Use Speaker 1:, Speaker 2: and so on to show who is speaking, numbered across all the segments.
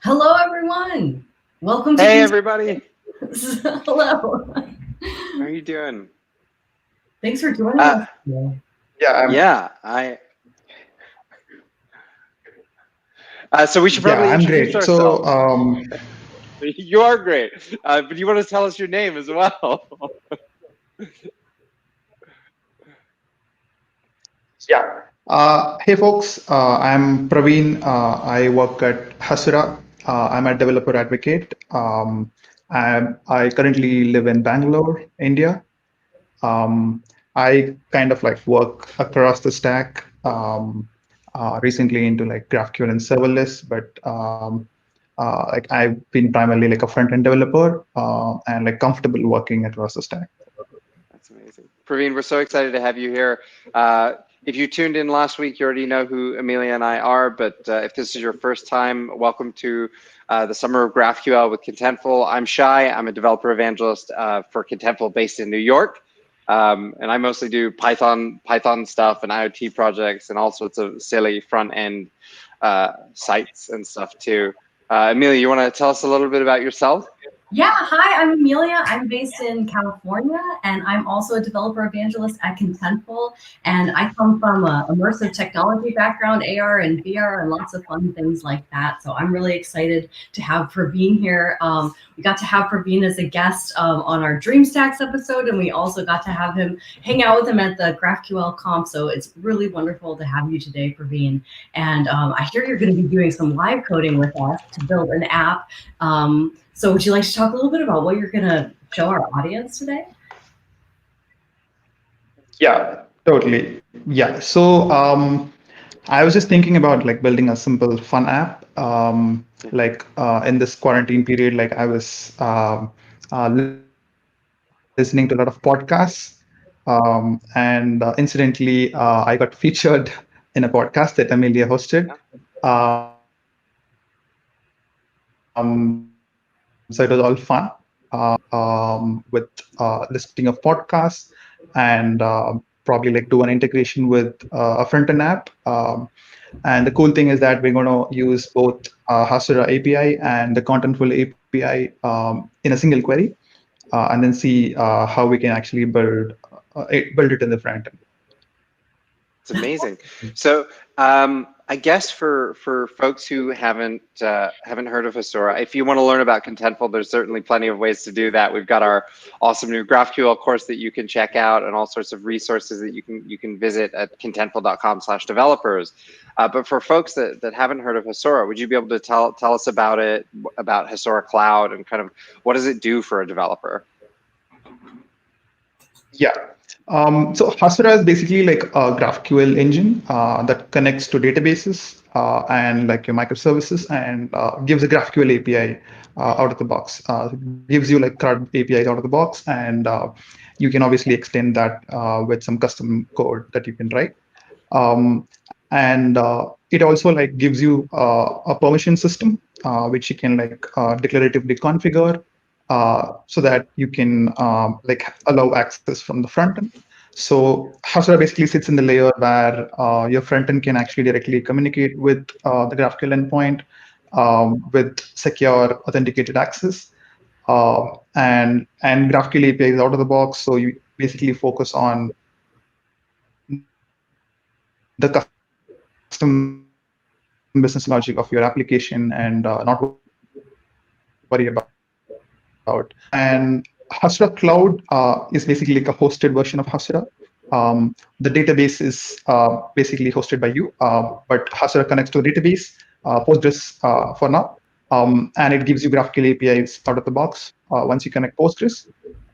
Speaker 1: Hello, everyone. Welcome to
Speaker 2: Hey, everybody.
Speaker 1: Hello.
Speaker 2: How are you doing?
Speaker 1: Thanks for joining us today.
Speaker 2: So we should probably
Speaker 3: I'm
Speaker 2: introduce
Speaker 3: great. So,
Speaker 2: ourselves. You are great, but you want to tell us your name as well?
Speaker 3: hey folks, I'm Praveen. I work at Hasura. I'm a developer advocate. I currently live in Bangalore, India. I kind of like work across the stack. Recently into like GraphQL and serverless, but like I've been primarily like a front-end developer and like comfortable working across the stack.
Speaker 2: That's amazing. Praveen, we're so excited to have you here. If you tuned in last week, you already know who Amelia and I are, but if this is your first time, welcome to the Summer of GraphQL with Contentful. I'm Shai. I'm a developer evangelist for Contentful based in New York. And I mostly do Python stuff and IoT projects and all sorts of silly front-end sites and stuff too. Amelia, you want to tell us a little bit about yourself?
Speaker 1: Yeah, hi, I'm Amelia. I'm based in California, and I'm also a developer evangelist at Contentful. And I come from an immersive technology background, AR and VR, and lots of fun things like that. So I'm really excited to have Praveen here. We got to have Praveen as a guest on our DreamStacks episode, and we also got to have him hang out with him at the GraphQL Comp. So it's really wonderful to have you today, Praveen. And I hear you're going to be doing some live coding with us to build an app. So would you like to talk a little bit about what you're going to show our audience today?
Speaker 3: Yeah, totally. Yeah. So I was just thinking about like building a simple fun app. In this quarantine period, like I was listening to a lot of podcasts. Incidentally, I got featured in a podcast that Amelia hosted. So it was all fun with listening of podcasts and probably like do an integration with a front-end app. And the cool thing is that we're going to use both Hasura API and the Contentful API in a single query, and then see how we can actually build it in the front end.
Speaker 2: It's amazing. So I guess for folks who haven't heard of Hasura, if you want to learn about Contentful, there's certainly plenty of ways to do that. We've got our awesome new GraphQL course that you can check out, and all sorts of resources that you can visit at contentful.com/developers. But for folks that haven't heard of Hasura, would you be able to tell us about it, about Hasura Cloud, and kind of what does it do for a developer?
Speaker 3: Yeah. So Hasura is basically like a GraphQL engine that connects to databases and like your microservices and gives a GraphQL API out of the box. Gives you like CRUD APIs out of the box, and you can obviously extend that with some custom code that you can write. It also like gives you a permission system which you can like declaratively configure so that you can like allow access from the front end. So Hasura basically sits in the layer where your front end can actually directly communicate with the GraphQL endpoint with secure authenticated access. And GraphQL API is out of the box, so you basically focus on the custom business logic of your application and not worry about. And Hasura Cloud is basically like a hosted version of Hasura. The database is basically hosted by you, but Hasura connects to the database, Postgres for now, and it gives you GraphQL APIs out of the box once you connect Postgres.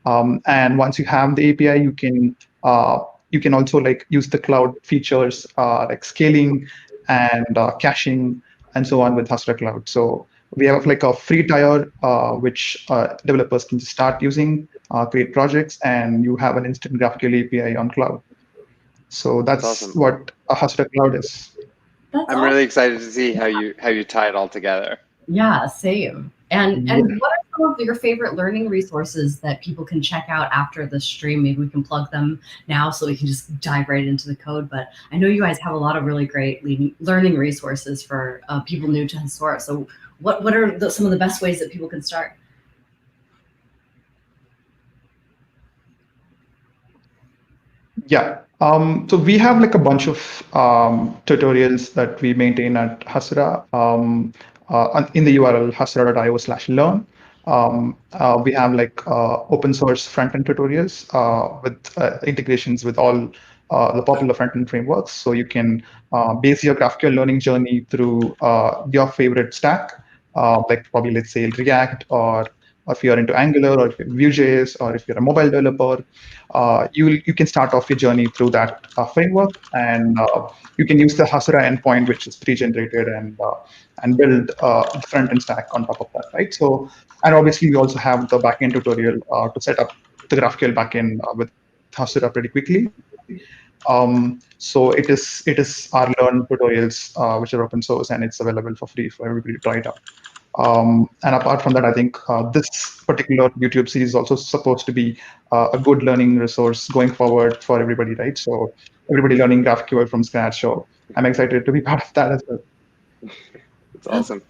Speaker 3: And once you have the API, you can also like use the cloud features like scaling and caching and so on with Hasura Cloud. So we have like a free tier which developers can start using, create projects, and you have an instant GraphQL API on cloud. So that's
Speaker 2: awesome.
Speaker 3: what a Hasura Cloud is.
Speaker 2: I'm really excited to see how you tie it all together.
Speaker 1: Yeah, same. And what are some of your favorite learning resources that people can check out after the stream? Maybe we can plug them now so we can just dive right into the code. But I know you guys have a lot of really great learning resources for people new to Hasura. So what are some of the best ways that people can start?
Speaker 3: Yeah. So we have like a bunch of tutorials that we maintain at Hasura in the URL hasura.io/learn. We have like open source front-end tutorials with integrations with all the popular front-end frameworks. So you can base your GraphQL learning journey through your favorite stack, like probably let's say React, or if you're into Angular, or if you're Vue.js, or if you're a mobile developer, you can start off your journey through that framework, and you can use the Hasura endpoint, which is pre-generated, and build the front-end stack on top of that, right? So, and obviously we also have the backend tutorial to set up the GraphQL backend with Hasura pretty quickly. So it is our learn tutorials which are open source, and it's available for free for everybody to try it out. And apart from that, I think this particular YouTube series is also supposed to be a good learning resource going forward for everybody, right? So everybody learning GraphQL from scratch. So I'm excited to be part of that as well.
Speaker 2: That's awesome.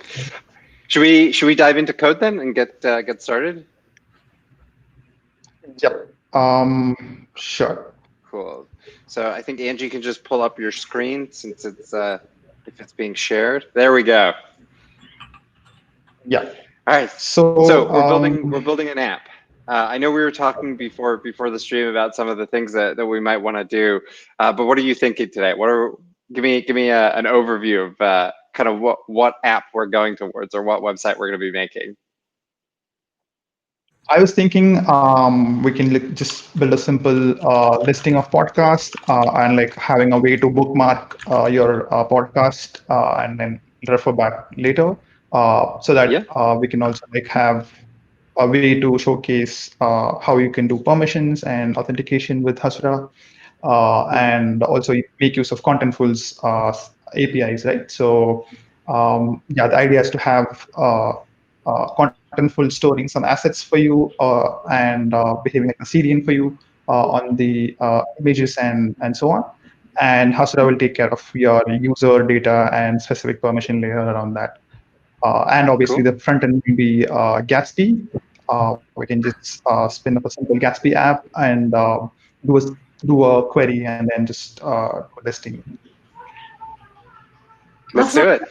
Speaker 2: Should we dive into code then and get started?
Speaker 3: Yep. Sure.
Speaker 2: Cool. So I think Angie can just pull up your screen since it's if it's being shared. There we go.
Speaker 3: Yeah.
Speaker 2: All right. So we're building an app. I know we were talking before the stream about some of the things that we might want to do, but what are you thinking today? Give me an overview of kind of what app we're going towards, or what website we're going to be making.
Speaker 3: I was thinking we can just build a simple listing of podcasts and like having a way to bookmark your podcast and then refer back later, so that we can also like have a way to showcase how you can do permissions and authentication with Hasura, and also make use of Contentful's APIs, right? So yeah, the idea is to have Contentful storing some assets for you and behaving like a CDN for you on the images and so on. And Hasura will take care of your user data and specific permission layer around that. And obviously the front end will be Gatsby. We can just spin up a simple Gatsby app and do a query and then just do a listing.
Speaker 2: Let's do it.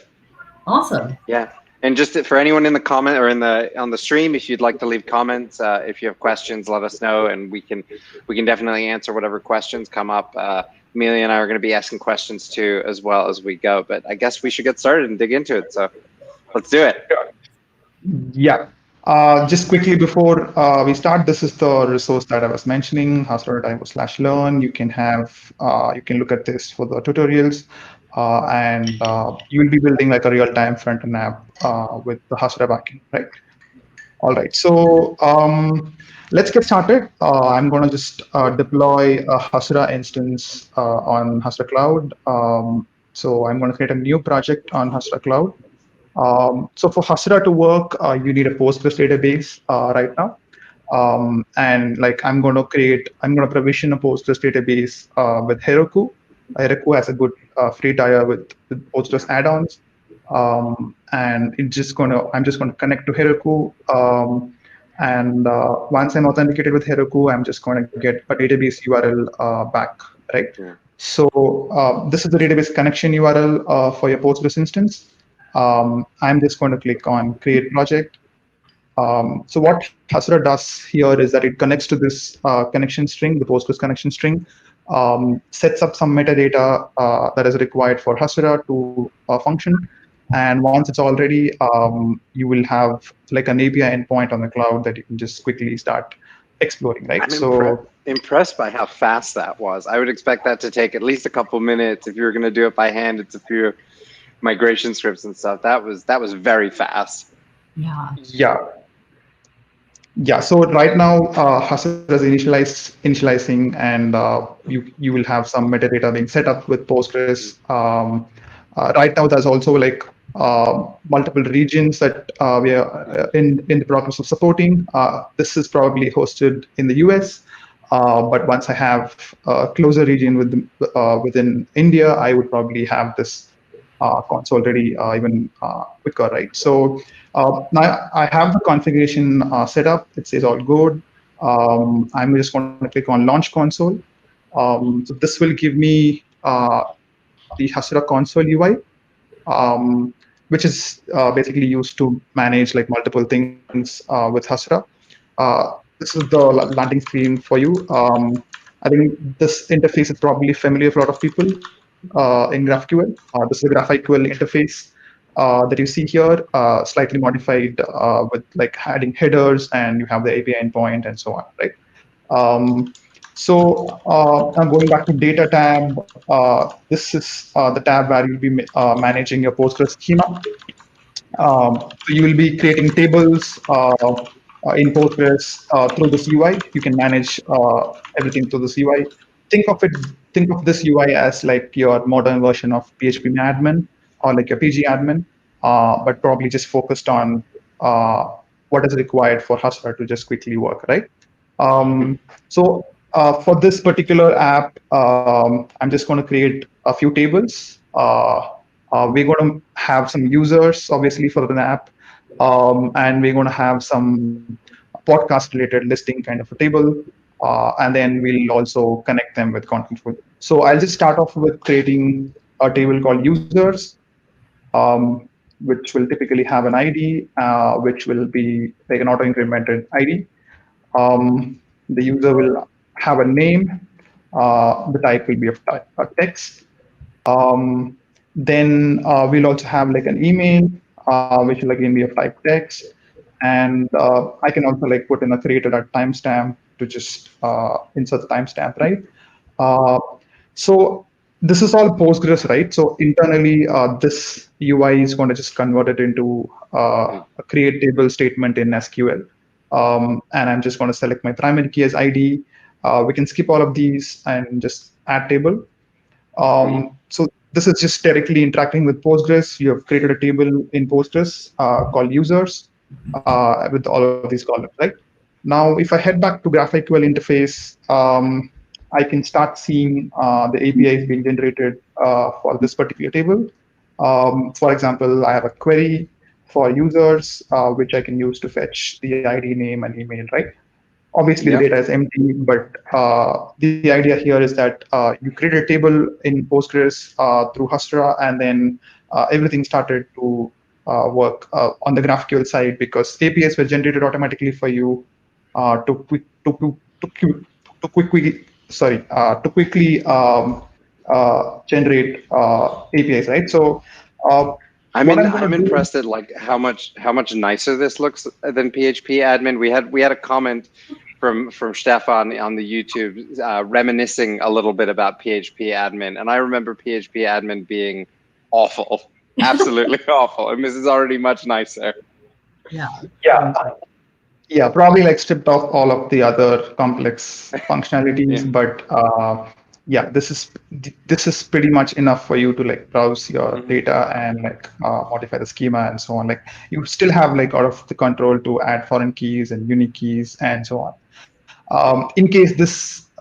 Speaker 1: Awesome.
Speaker 2: Yeah. And just for anyone in the comment or on the stream, if you'd like to leave comments, if you have questions, let us know, and we can definitely answer whatever questions come up. Amelia and I are going to be asking questions too as well as we go. But I guess we should get started and dig into it. So let's do it.
Speaker 3: Yeah. Just quickly before we start, this is the resource that I was mentioning, hasura.io/learn. You can look at this for the tutorials, and you will be building like a real-time front-end app with the Hasura backend, right? All right. So let's get started. I'm going to just deploy a Hasura instance on Hasura Cloud. So I'm going to create a new project on Hasura Cloud. So for Hasura to work, you need a Postgres database right now. And like I'm going to provision a Postgres database with Heroku. Heroku has a good free tier with Postgres add-ons. And I'm just going to connect to Heroku. And once I'm authenticated with Heroku, I'm just going to get a database URL back, right?
Speaker 2: Yeah.
Speaker 3: So this is the database connection URL for your Postgres instance. I'm just going to click on create project. So what Hasura does here is that it connects to this connection string, the Postgres connection string, sets up some metadata that is required for Hasura to function. And once it's all ready, you will have like an API endpoint on the cloud that you can just quickly start exploring, right?
Speaker 2: I'm impressed by how fast that was. I would expect that to take at least a couple minutes. If you were going to do it by hand, it's a few migration scripts and stuff. That was very fast.
Speaker 3: Yeah. So right now, Hasura is initializing, and you will have some metadata being set up with Postgres. Right now, there's also like multiple regions that we are in the progress of supporting. This is probably hosted in the US, but once I have a closer region within India, I would probably have this console ready even quicker, right? So now I have the configuration set up. It says all good. I'm just going to click on Launch Console. So this will give me the Hasura console UI, which is basically used to manage like multiple things with Hasura. This is the landing screen for you. I think this interface is probably familiar for a lot of people in GraphQL. This is the GraphQL interface that you see here, slightly modified with like adding headers, and you have the API endpoint and so on, right? I'm going back to data tab. This is the tab where you'll be managing your Postgres schema. So you will be creating tables in Postgres through this UI. You can manage everything through this UI. Think of it. Think of this UI as like your modern version of PHP admin or like your PG admin, but probably just focused on what is required for Hasura to just quickly work, right? For this particular app, I'm just going to create a few tables. We're going to have some users, obviously, for an app, and we're going to have some podcast-related listing kind of a table, and then we'll also connect them with Contentful. So I'll just start off with creating a table called users, which will typically have an ID, which will be like an auto-incremented ID. The user will have a name. The type will be of type, a text. Then we'll also have like an email, which will again be of type text. And I can also like put in a created at timestamp to just insert the timestamp, right? Uh, so this is all Postgres, right? So internally, this UI is going to just convert it into a create table statement in SQL. And I'm just going to select my primary key as ID. We can skip all of these and just add table. So this is just directly interacting with Postgres. You have created a table in Postgres called users with all of these columns, right? Now, if I head back to GraphQL interface, I can start seeing the APIs being generated for this particular table. For example, I have a query for users, which I can use to fetch the ID, name, and email, right? Obviously, the data is empty, but the idea here is that you create a table in Postgres through Hasura, and then everything started to work on the GraphQL side because APIs were generated automatically for you to quickly generate APIs, right? So
Speaker 2: I'm impressed at like how much nicer this looks than PHP admin. We had a comment from Stefan on the YouTube reminiscing a little bit about PHP admin, and I remember PHP admin being awful, absolutely awful, and this is already much nicer.
Speaker 1: Yeah.
Speaker 3: Yeah, probably like stripped off all of the other complex functionalities, but yeah, this is pretty much enough for you to like browse your data and like modify the schema and so on. Like you still have like all of the control to add foreign keys and unique keys and so on. In case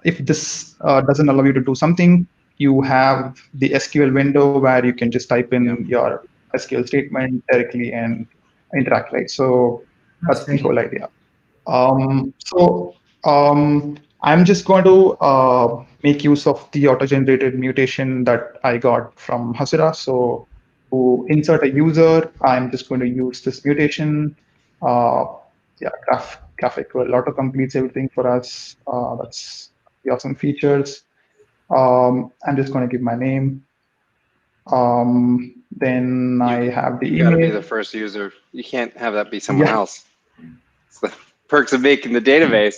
Speaker 3: if this doesn't allow you to do something, you have the SQL window where you can just type in your SQL statement directly and interact, right? So that's the whole idea. So I'm just going to make use of the auto-generated mutation that I got from Hasura. So to insert a user, I'm just going to use this mutation. Yeah, GraphQL auto completes everything for us. That's the awesome features. I'm just going to give my name. Then I have the email.
Speaker 2: You got to be the first user. You can't have that be someone else. It's the perks of making the database.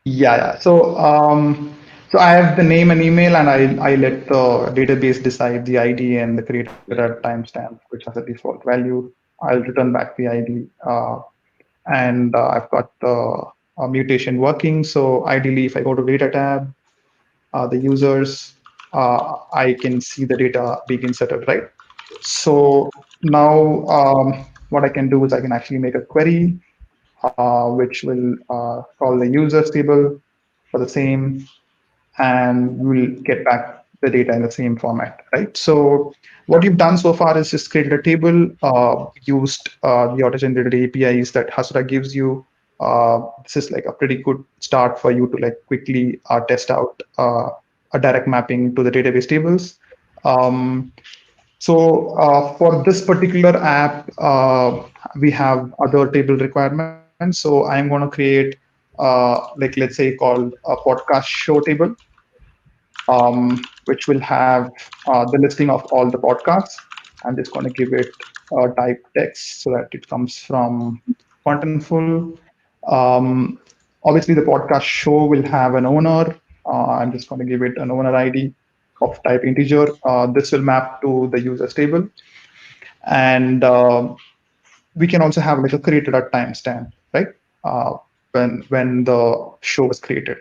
Speaker 3: Yeah. So I have the name and email, and I let the database decide the ID and the created at timestamp, which has a default value. I'll return back the ID, and I've got the mutation working. So ideally, if I go to data tab, the users, I can see the data being inserted, right? So now what I can do is I can actually make a query which will call the users table for the same, and we'll get back the data in the same format, right? So what you've done so far is just created a table, used the auto-generated APIs that Hasura gives you. This is like a pretty good start for you to like quickly test out a direct mapping to the database tables. Um, for this particular app, we have other table requirements. So I'm going to create, like let's say called a podcast show table, which will have the listing of all the podcasts. I'm just going to give it a type text so that it comes from Contentful. Um, Obviously, the podcast show will have an owner. I'm just going to give it an owner ID of type integer. This will map to the users table, and we can also have like a created at timestamp, right? When the show was created.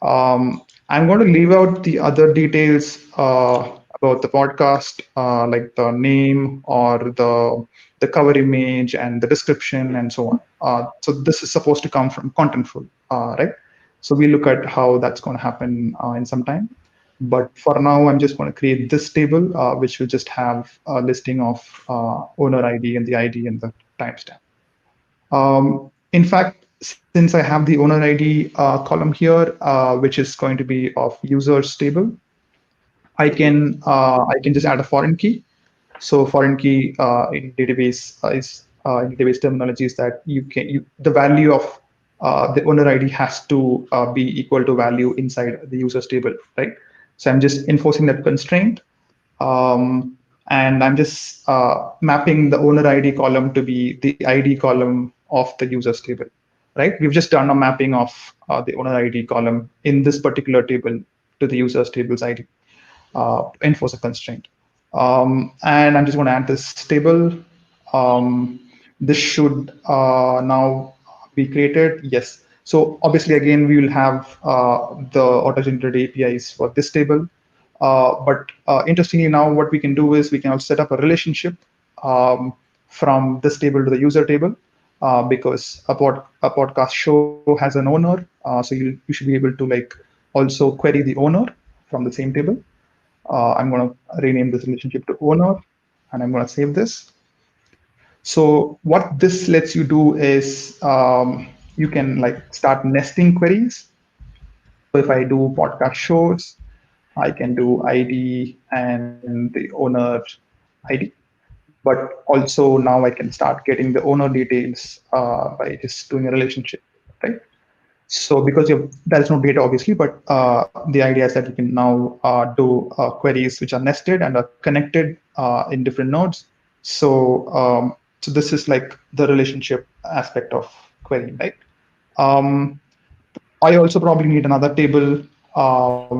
Speaker 3: I'm going to leave out the other details about the podcast, like the name or the cover image and the description and so on. So this is supposed to come from Contentful, right? So we look at how that's going to happen in some time. But for now, I'm just going to create this table, which will just have a listing of owner ID and the ID and the timestamp. In fact, since I have the owner ID column here, which is going to be of users table, I can just add a foreign key. So foreign key in database is in database terminology is that the value of the owner ID has to be equal to value inside the users table, right? So I'm just enforcing that constraint, um, and I'm just mapping the owner ID column to be the ID column of the users table, right? We've just done a mapping of the owner ID column in this particular table to the users table's ID, enforce a constraint. And I'm just going to add this table. This should now be created. Yes. So obviously, again, we will have the auto-generated APIs for this table. But interestingly, now what we can do is we can also set up a relationship from this table to the user table, because a podcast show has an owner. So you should be able to like also query the owner from the same table. I'm going to rename this relationship to owner, and I'm going to save this. So what this lets you do is you can like start nesting queries. So if I do podcast shows, I can do ID and the owner ID. But also now I can start getting the owner details by just doing a relationship, right? So because there's no data obviously, but the idea is that you can now do queries which are nested and are connected in different nodes. So this is like the relationship aspect of querying, right? Um, I also probably need another table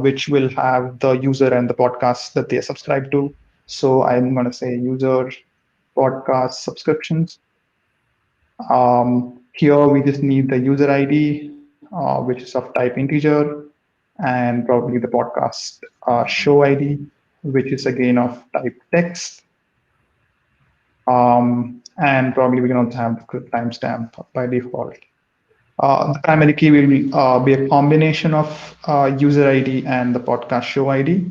Speaker 3: which will have the user and the podcast that they are subscribed to. So I'm going to say user podcast subscriptions. Here we just need the user ID, which is of type integer, and probably the podcast show ID, which is again of type text. And probably we can also have the timestamp by default. The primary key will be a combination of user ID and the podcast show ID,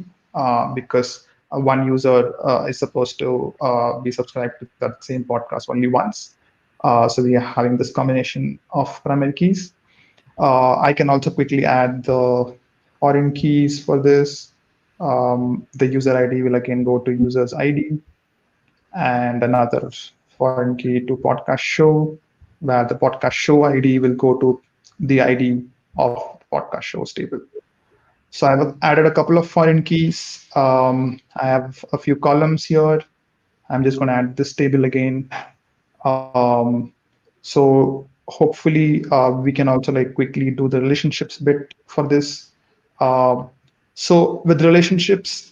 Speaker 3: because one user is supposed to be subscribed to that same podcast only once. So we are having this combination of primary keys. I can also quickly add the foreign keys for this. The user ID will again go to user's ID, and another foreign key to podcast show, where the podcast show ID will go to the ID of podcast shows table. So I've added a couple of foreign keys. I have a few columns here. I'm just going to add this table again. So hopefully we can also like quickly do the relationships bit for this. Uh, so with relationships,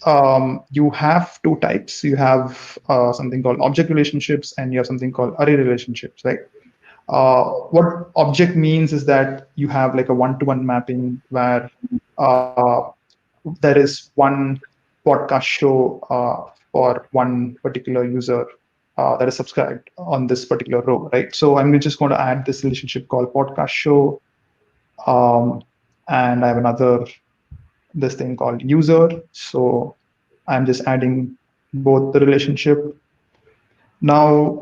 Speaker 3: you have two types. You have something called object relationships, and you have something called array relationships, right? What object means is that you have like a one-to-one mapping where there is one podcast show for one particular user that is subscribed on this particular row, right? So I'm just going to add this relationship called podcast show, and I have this thing called user. So I'm just adding both the relationship. Now,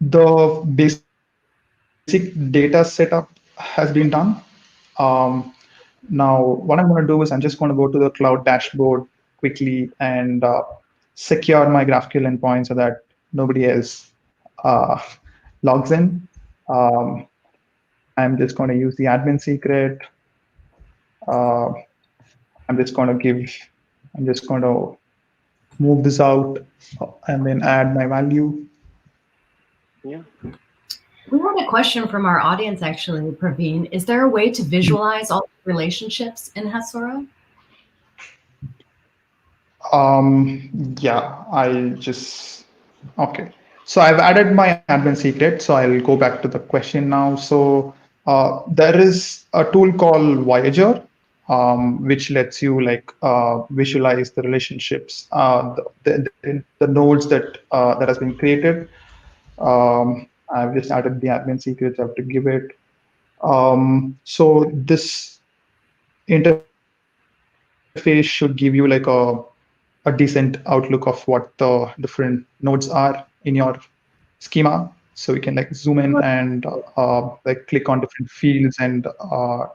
Speaker 3: the basic data setup has been done. Um, Now, what I'm going to do is I'm just going to go to the cloud dashboard quickly and secure my GraphQL endpoint so that nobody else uh, logs in. Um, I'm just going to use the admin secret. Uh, I'm just going to move this out and then add my value.
Speaker 2: Yeah.
Speaker 1: We had a question from our audience, actually, Praveen. Is there a way to visualize all the relationships in Hasura?
Speaker 3: Yeah, okay. So I've added my admin secret. So I'll go back to the question now. So there is a tool called Voyager, which lets you visualize the relationships, the nodes that has been created. I've just added the admin secrets. I have to give it. So this interface should give you a decent outlook of what the different nodes are in your schema. So we can zoom in and click on different fields and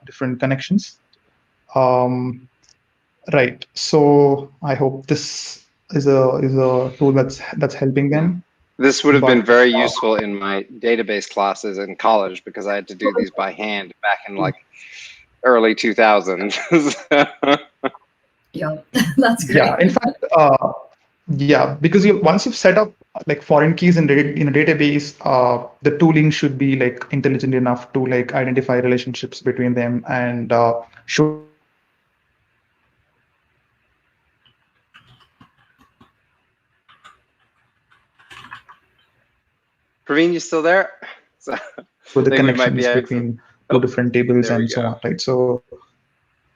Speaker 3: different connections. Um, right. So I hope this is a tool that's helping them.
Speaker 2: This would have been
Speaker 3: But
Speaker 2: very useful in my database classes in college because I had to do these by hand back in like early 2000s.
Speaker 1: Yeah, that's great.
Speaker 3: yeah, in fact, because once you've set up like foreign keys in a database, the tooling should be like intelligent enough to like identify relationships between them and show you the connections
Speaker 2: Praveen, you still there? So,
Speaker 3: between two different tables and so on, right? So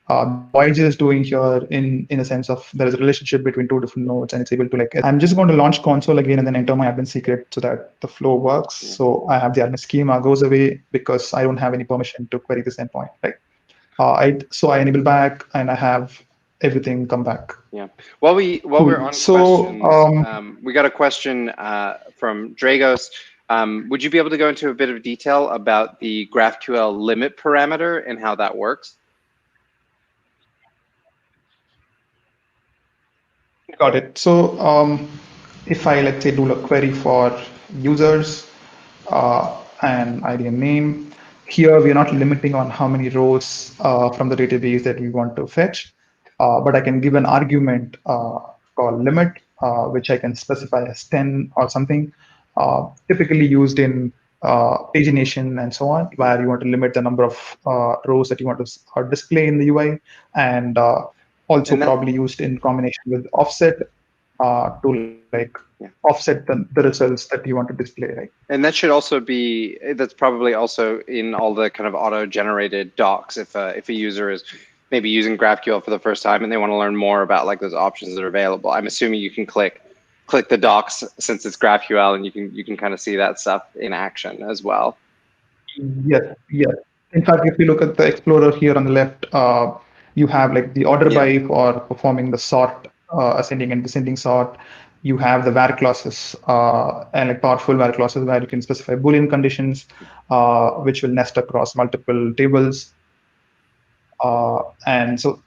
Speaker 3: what Voyager is doing here in a sense of there is a relationship between two different nodes and it's able to like, I'm just going to launch console again and then enter my admin secret so that the flow works. So I have the admin schema goes away because I don't have any permission to query this endpoint, right? So I enable back and I have everything come back.
Speaker 2: Yeah. While we're on questions, we got a question from Dragos. Would you be able to go into a bit of detail about the GraphQL limit parameter and how that works?
Speaker 3: Got it. So if I, let's say, do a query for users and ID and name, here we're not limiting on how many rows from the database that we want to fetch, but I can give an argument called limit, which I can specify as 10 or something, typically used in pagination and so on, where you want to limit the number of rows that you want to display in the UI, and also probably used in combination with offset to like offset the results that you want to display, right?
Speaker 2: And that should also be, that's probably also in all the kind of auto-generated docs if a user is maybe using GraphQL for the first time and they want to learn more about like those options that are available. I'm assuming you can click the docs since it's GraphQL and you can kind of see that stuff in action as well.
Speaker 3: Yes, yes. In fact, if you look at the Explorer here on the left, you have like the order by for performing the sort, ascending and descending sort. You have the var clauses and like powerful var clauses where you can specify Boolean conditions, which will nest across multiple tables. And so,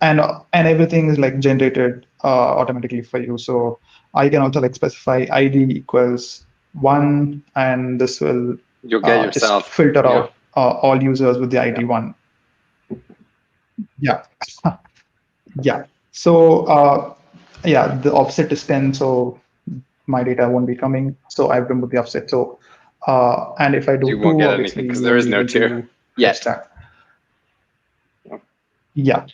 Speaker 3: and everything is like generated automatically for you. So I can also like specify ID equals 1, and this will
Speaker 2: you'll get yourself
Speaker 3: just filter out all users with the ID 1. Yeah. Yeah. So the offset is 10, so my data won't be coming. So I've removed the offset. So and if I do 2,
Speaker 2: you won't get
Speaker 3: obviously
Speaker 2: anything because there is no 2 yet.
Speaker 3: Yeah.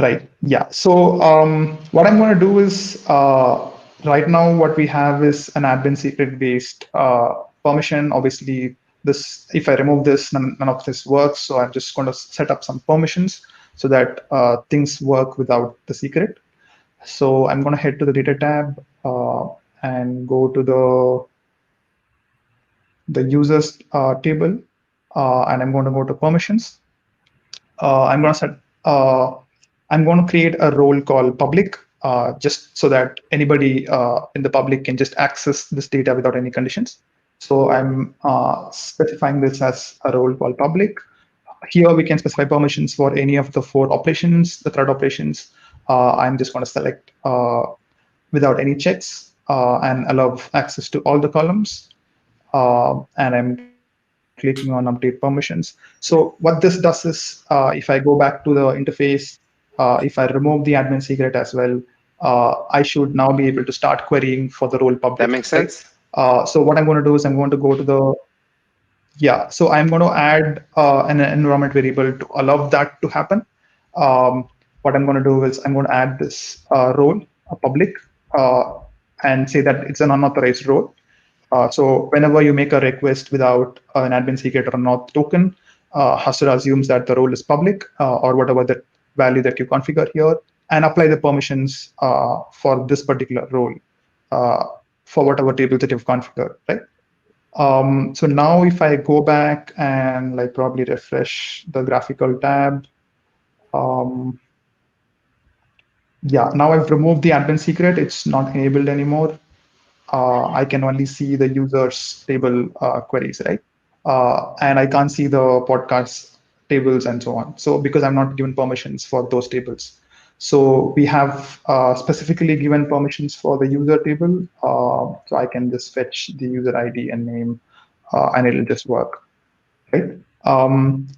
Speaker 3: Right. Yeah. So what I'm going to do is right now what we have is an admin secret based permission. Obviously, this if I remove this, none of this works. So I'm just going to set up some permissions. so that things work without the secret. So I'm going to head to the data tab and go to the users table, and I'm going to go to permissions. I'm going to set. I'm going to create a role called public, just so that anybody in the public can just access this data without any conditions. So I'm specifying this as a role called public. Here we can specify permissions for any of the 4 operations, the thread operations. I'm just going to select without any checks and allow access to all the columns. And I'm clicking on update permissions. So what this does is, if I go back to the interface, if I remove the admin secret as well, I should now be able to start querying for the role public.
Speaker 2: That makes
Speaker 3: right?
Speaker 2: sense.
Speaker 3: So what I'm going to do is I'm going to go to the so I'm going to add an environment variable to allow that to happen. What I'm going to do is I'm going to add this role, a public, uh, and say that it's an unauthorized role. So whenever you make a request without an admin secret or an auth token, Hasura assumes that the role is public, or whatever the value that you configure here, and apply the permissions for this particular role uh, for whatever table that you've configured, right? So now if I go back and like probably refresh the graphical tab, um, now I've removed the admin secret. It's not enabled anymore. I can only see the users table queries, right? And I can't see the podcast tables and so on. So because I'm not given permissions for those tables. So we have specifically given permissions for the user table. So I can just fetch the user ID and name, and it'll just work, right?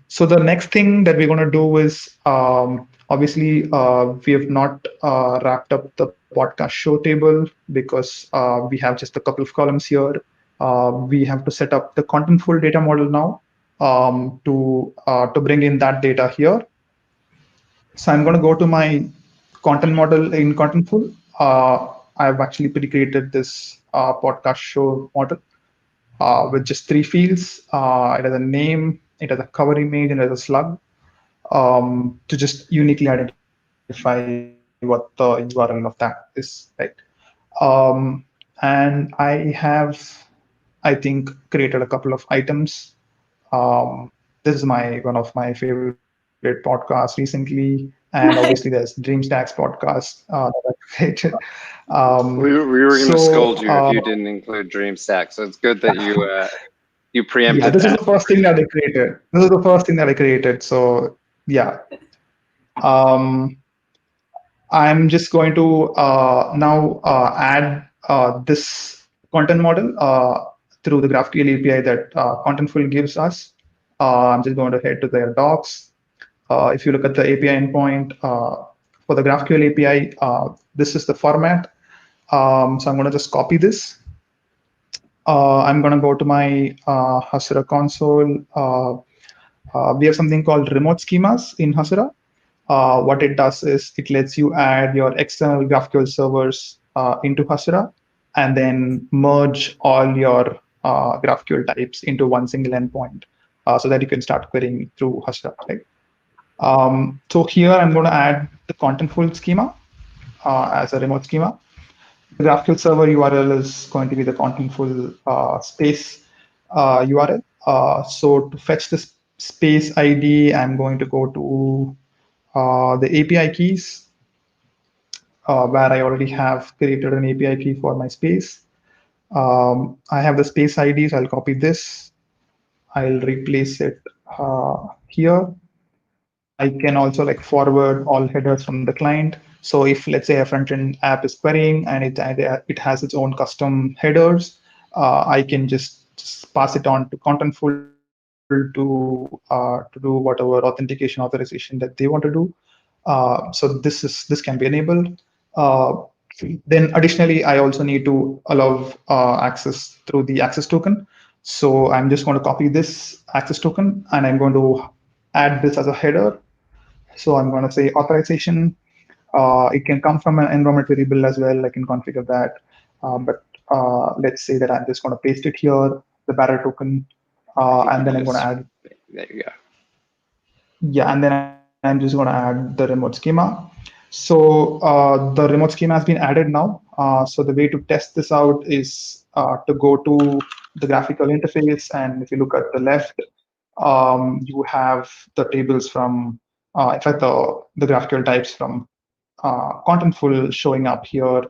Speaker 3: So the next thing that we're going to do is, obviously we have not wrapped up the podcast show table because we have just a couple of columns here. We have to set up the contentful data model now, to bring in that data here. So I'm going to go to my content model in Contentful. I've actually pre-created this podcast show model with just 3 fields. It has a name, it has a cover image, and it has a slug, to just uniquely identify what the URL of that is, right? Um, and I have, I think, created a couple of items. This is one of my favorite podcasts recently, and obviously there's DreamStacks podcast that I created.
Speaker 2: We were going to scold you if you didn't include DreamStack, so it's good that you
Speaker 3: Yeah,
Speaker 2: preempted
Speaker 3: this is
Speaker 2: that.
Speaker 3: the first thing that I created. This is the first thing that I created. So yeah, um, I'm just going to now add this content model through the GraphQL API that Contentful gives us. I'm just going to head to their docs. If you look at the API endpoint for the GraphQL API, this is the format. So I'm going to just copy this. I'm going to go to my Hasura console. We have something called remote schemas in Hasura. What it does is it lets you add your external GraphQL servers into Hasura and then merge all your GraphQL types into one single endpoint so that you can start querying through Hasura. Right? So here I'm going to add the contentful schema as a remote schema. The GraphQL server URL is going to be the contentful space URL. So to fetch this space ID, I'm going to go to the API keys, where I already have created an API key for my space. I have the space ID, so I'll copy this. I'll replace it here. I can also like forward all headers from the client. So if let's say a front-end app is querying and it has its own custom headers, I can just pass it on to Contentful to do whatever authentication authorization that they want to do. So this can be enabled. Uh, then additionally, I also need to allow access through the access token. So I'm just going to copy this access token and I'm going to add this as a header. So I'm going to say authorization. It can come from an environment variable as well. I can configure that. But let's say that I'm just going to paste it here, the barrel token,
Speaker 2: I think you
Speaker 3: and then
Speaker 2: can
Speaker 3: I'm going to
Speaker 2: just,
Speaker 3: add,
Speaker 2: there you go.
Speaker 3: yeah, and then I'm going to add I'm just going to add the remote schema. So the remote schema has been added now. So the way to test this out is to go to the graphical interface. And if you look at the left, you have the tables from, in fact, the GraphQL types from Contentful showing up here,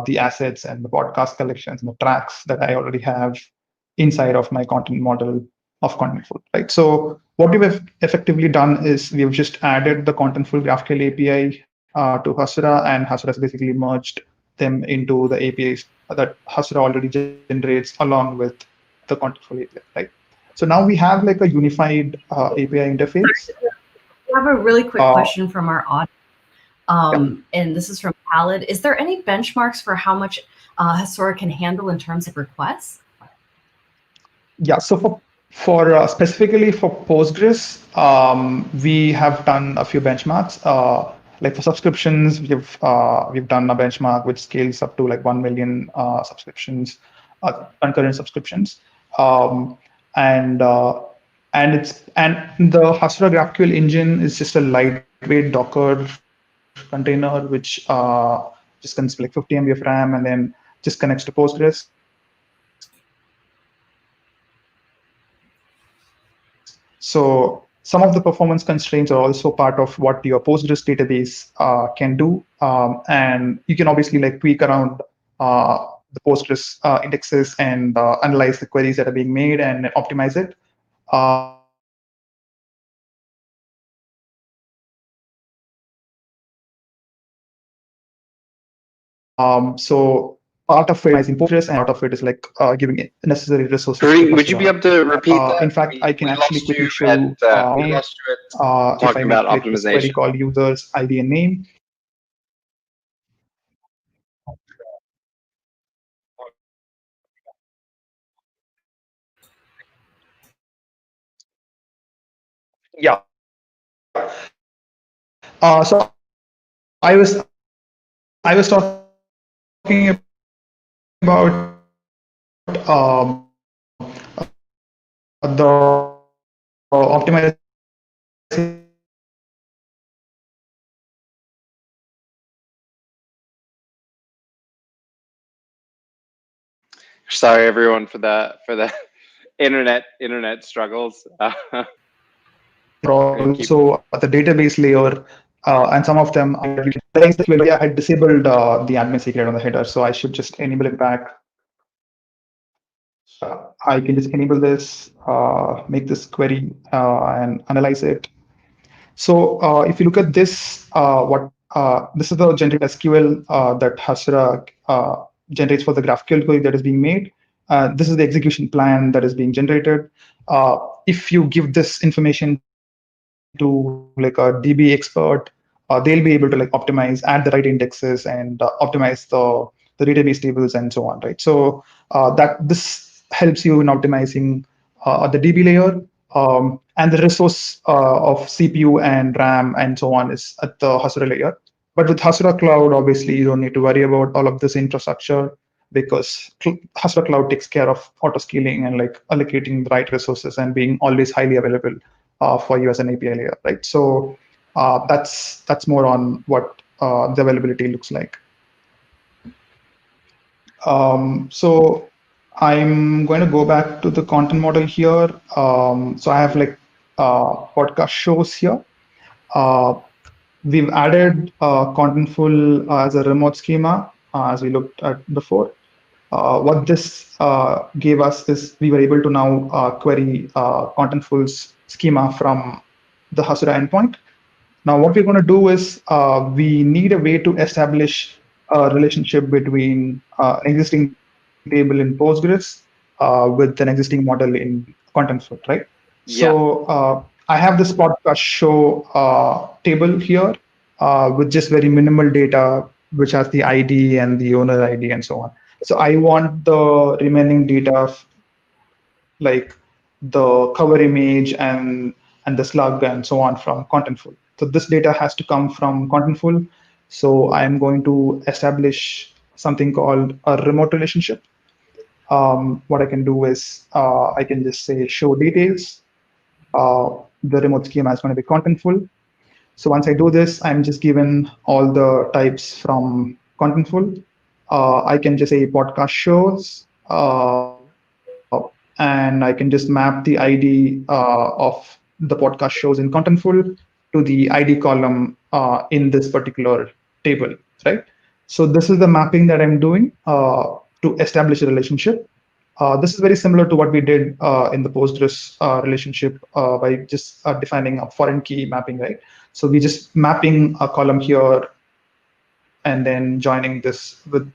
Speaker 3: the assets and the podcast collections and the tracks that I already have inside of my content model of Contentful, right? So what we've effectively done is we've just added the Contentful GraphQL API to Hasura, and Hasura has basically merged them into the APIs that Hasura already generates along with the Contentful API, right? So now we have like a unified API interface.
Speaker 1: We have a really quick
Speaker 3: Uh,
Speaker 1: question from our audience.
Speaker 3: yeah.
Speaker 1: And this is from Khaled. Is there any benchmarks for how much Hasura can handle in terms of requests?
Speaker 3: Yeah, so for specifically for Postgres, we have done a few benchmarks. Like for subscriptions, we've done a benchmark which scales up to like 1 million subscriptions, concurrent subscriptions, um, and uh, and the Hasura GraphQL engine is just a lightweight Docker container which just contains like 50 MB of RAM and then just connects to Postgres. So some of the performance constraints are also part of what your Postgres database can do. And you can obviously like tweak around the Postgres indexes and analyze the queries that are being made and optimize it. So part of it is optimizing Postgres, and part of it is like giving it necessary resources to
Speaker 2: Praveen, would you be
Speaker 3: Hasura.
Speaker 2: able to repeat that?
Speaker 3: In fact, I can
Speaker 2: We
Speaker 3: actually
Speaker 2: lost
Speaker 3: quickly
Speaker 2: you
Speaker 3: show
Speaker 2: at
Speaker 3: you if I
Speaker 2: talking about
Speaker 3: make like this query
Speaker 2: optimization.
Speaker 3: called users ID and name. Yeah. So I was talking about the optimization.
Speaker 2: Sorry, everyone, for the internet struggles.
Speaker 3: Also at the database layer, and some of them are things that I had disabled the admin secret on the header, so I should just enable it back. I can just enable this, make this query, and analyze it. So if you look at this, this is the generated SQL that Hasura generates for the GraphQL query that is being made. This is the execution plan that is being generated. If you give this information to like a DB expert, they'll be able to like optimize, add the right indexes, and optimize the database tables and so on, right? So that this helps you in optimizing the DB layer, and the resource of CPU and RAM and so on is at the Hasura layer. But with Hasura Cloud, obviously, you don't need to worry about all of this infrastructure because Hasura Cloud takes care of auto scaling and like allocating the right resources and being always highly available for you as an API layer, right? So that's more on what the availability looks like. So I'm going to go back to the content model here. So I have like podcast shows here. Uh, we've added Contentful as a remote schema, as we looked at before. What this gave us is we were able to now query Contentful's schema from the Hasura endpoint. Now, what we're going to do is we need a way to establish a relationship between an existing table in Postgres with an existing model in Contentful, right?
Speaker 2: Yeah.
Speaker 3: So I have this podcast show table here with just very minimal data, which has the ID and the owner ID and so on. So I want the remaining data like the cover image and the slug and so on from Contentful. So this data has to come from Contentful. So I'm going to establish something called a remote relationship. What I can do is I can just say show details. The remote schema is going to be Contentful. So once I do this, I'm just given all the types from Contentful. I can just say podcast shows, and I can just map the ID of the podcast shows in Contentful to the ID column in this particular table, right? So this is the mapping that I'm doing to establish a relationship. This is very similar to what we did in the Postgres relationship by just defining a foreign key mapping, right? So we just mapping a column here and then joining this with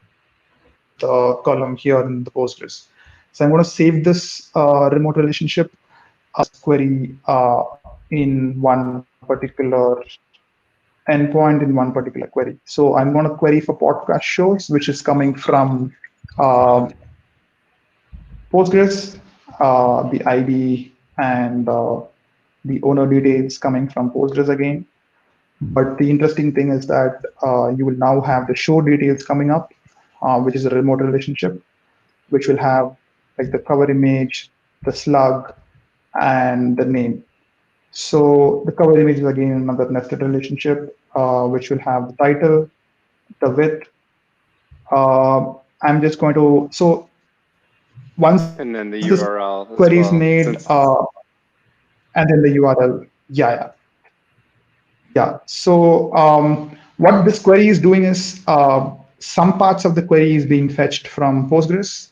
Speaker 3: the column here in the Postgres. So I'm going to save this remote relationship query in one particular endpoint in one particular query. So I'm going to query for podcast shows, which is coming from uh, Postgres, the ID and the owner details coming from Postgres again. But the interesting thing is that you will now have the show details coming up, which is a remote relationship, which will have like the cover image, the slug, and the name. So the cover image is again another nested relationship, which will have the title, the width. I'm just going to, so once this
Speaker 2: And then the
Speaker 3: query is
Speaker 2: URL
Speaker 3: made,
Speaker 2: as well, since
Speaker 3: and then the URL, yeah. So what this query is doing is some parts of the query is being fetched from Postgres,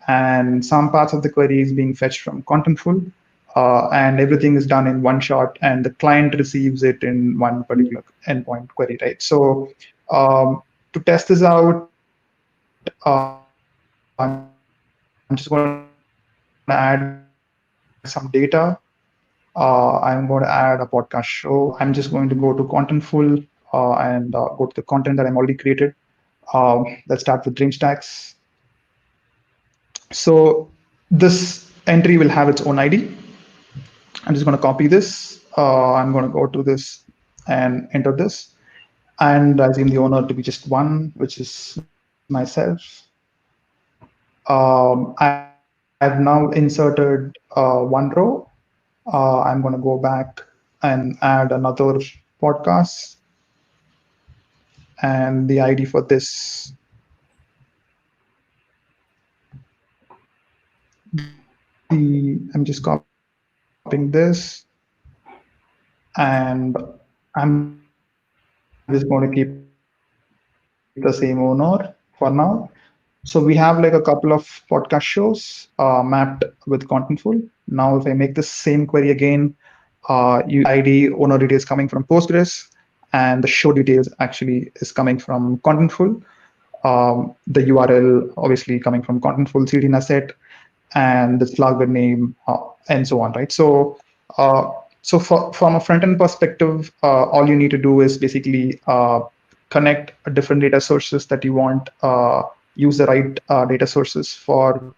Speaker 3: and some parts of the query is being fetched from Contentful, and everything is done in one shot, and the client receives it in one particular endpoint query, right? So to test this out, I'm just going to add some data. I'm going to add a podcast show. I'm just going to go to Contentful and go to the content that I'm already created. Let's start with Dreamstacks. So this entry will have its own ID. I'm just going to copy this. I'm going to go to this and enter this. And I assume the owner to be just one, which is myself. I've now inserted one row. I'm going to go back and add another podcast, and the ID for this, I'm just copying this, and I'm just going to keep the same owner for now. So we have like a couple of podcast shows mapped with Contentful. Now, if I make the same query again, you see the ID owner details coming from Postgres, and the show details actually is coming from Contentful. The URL obviously coming from Contentful CDN asset, and the Slugger name, and so on, right? So from a front end perspective, all you need to do is basically connect different data sources that you want, use the right data sources for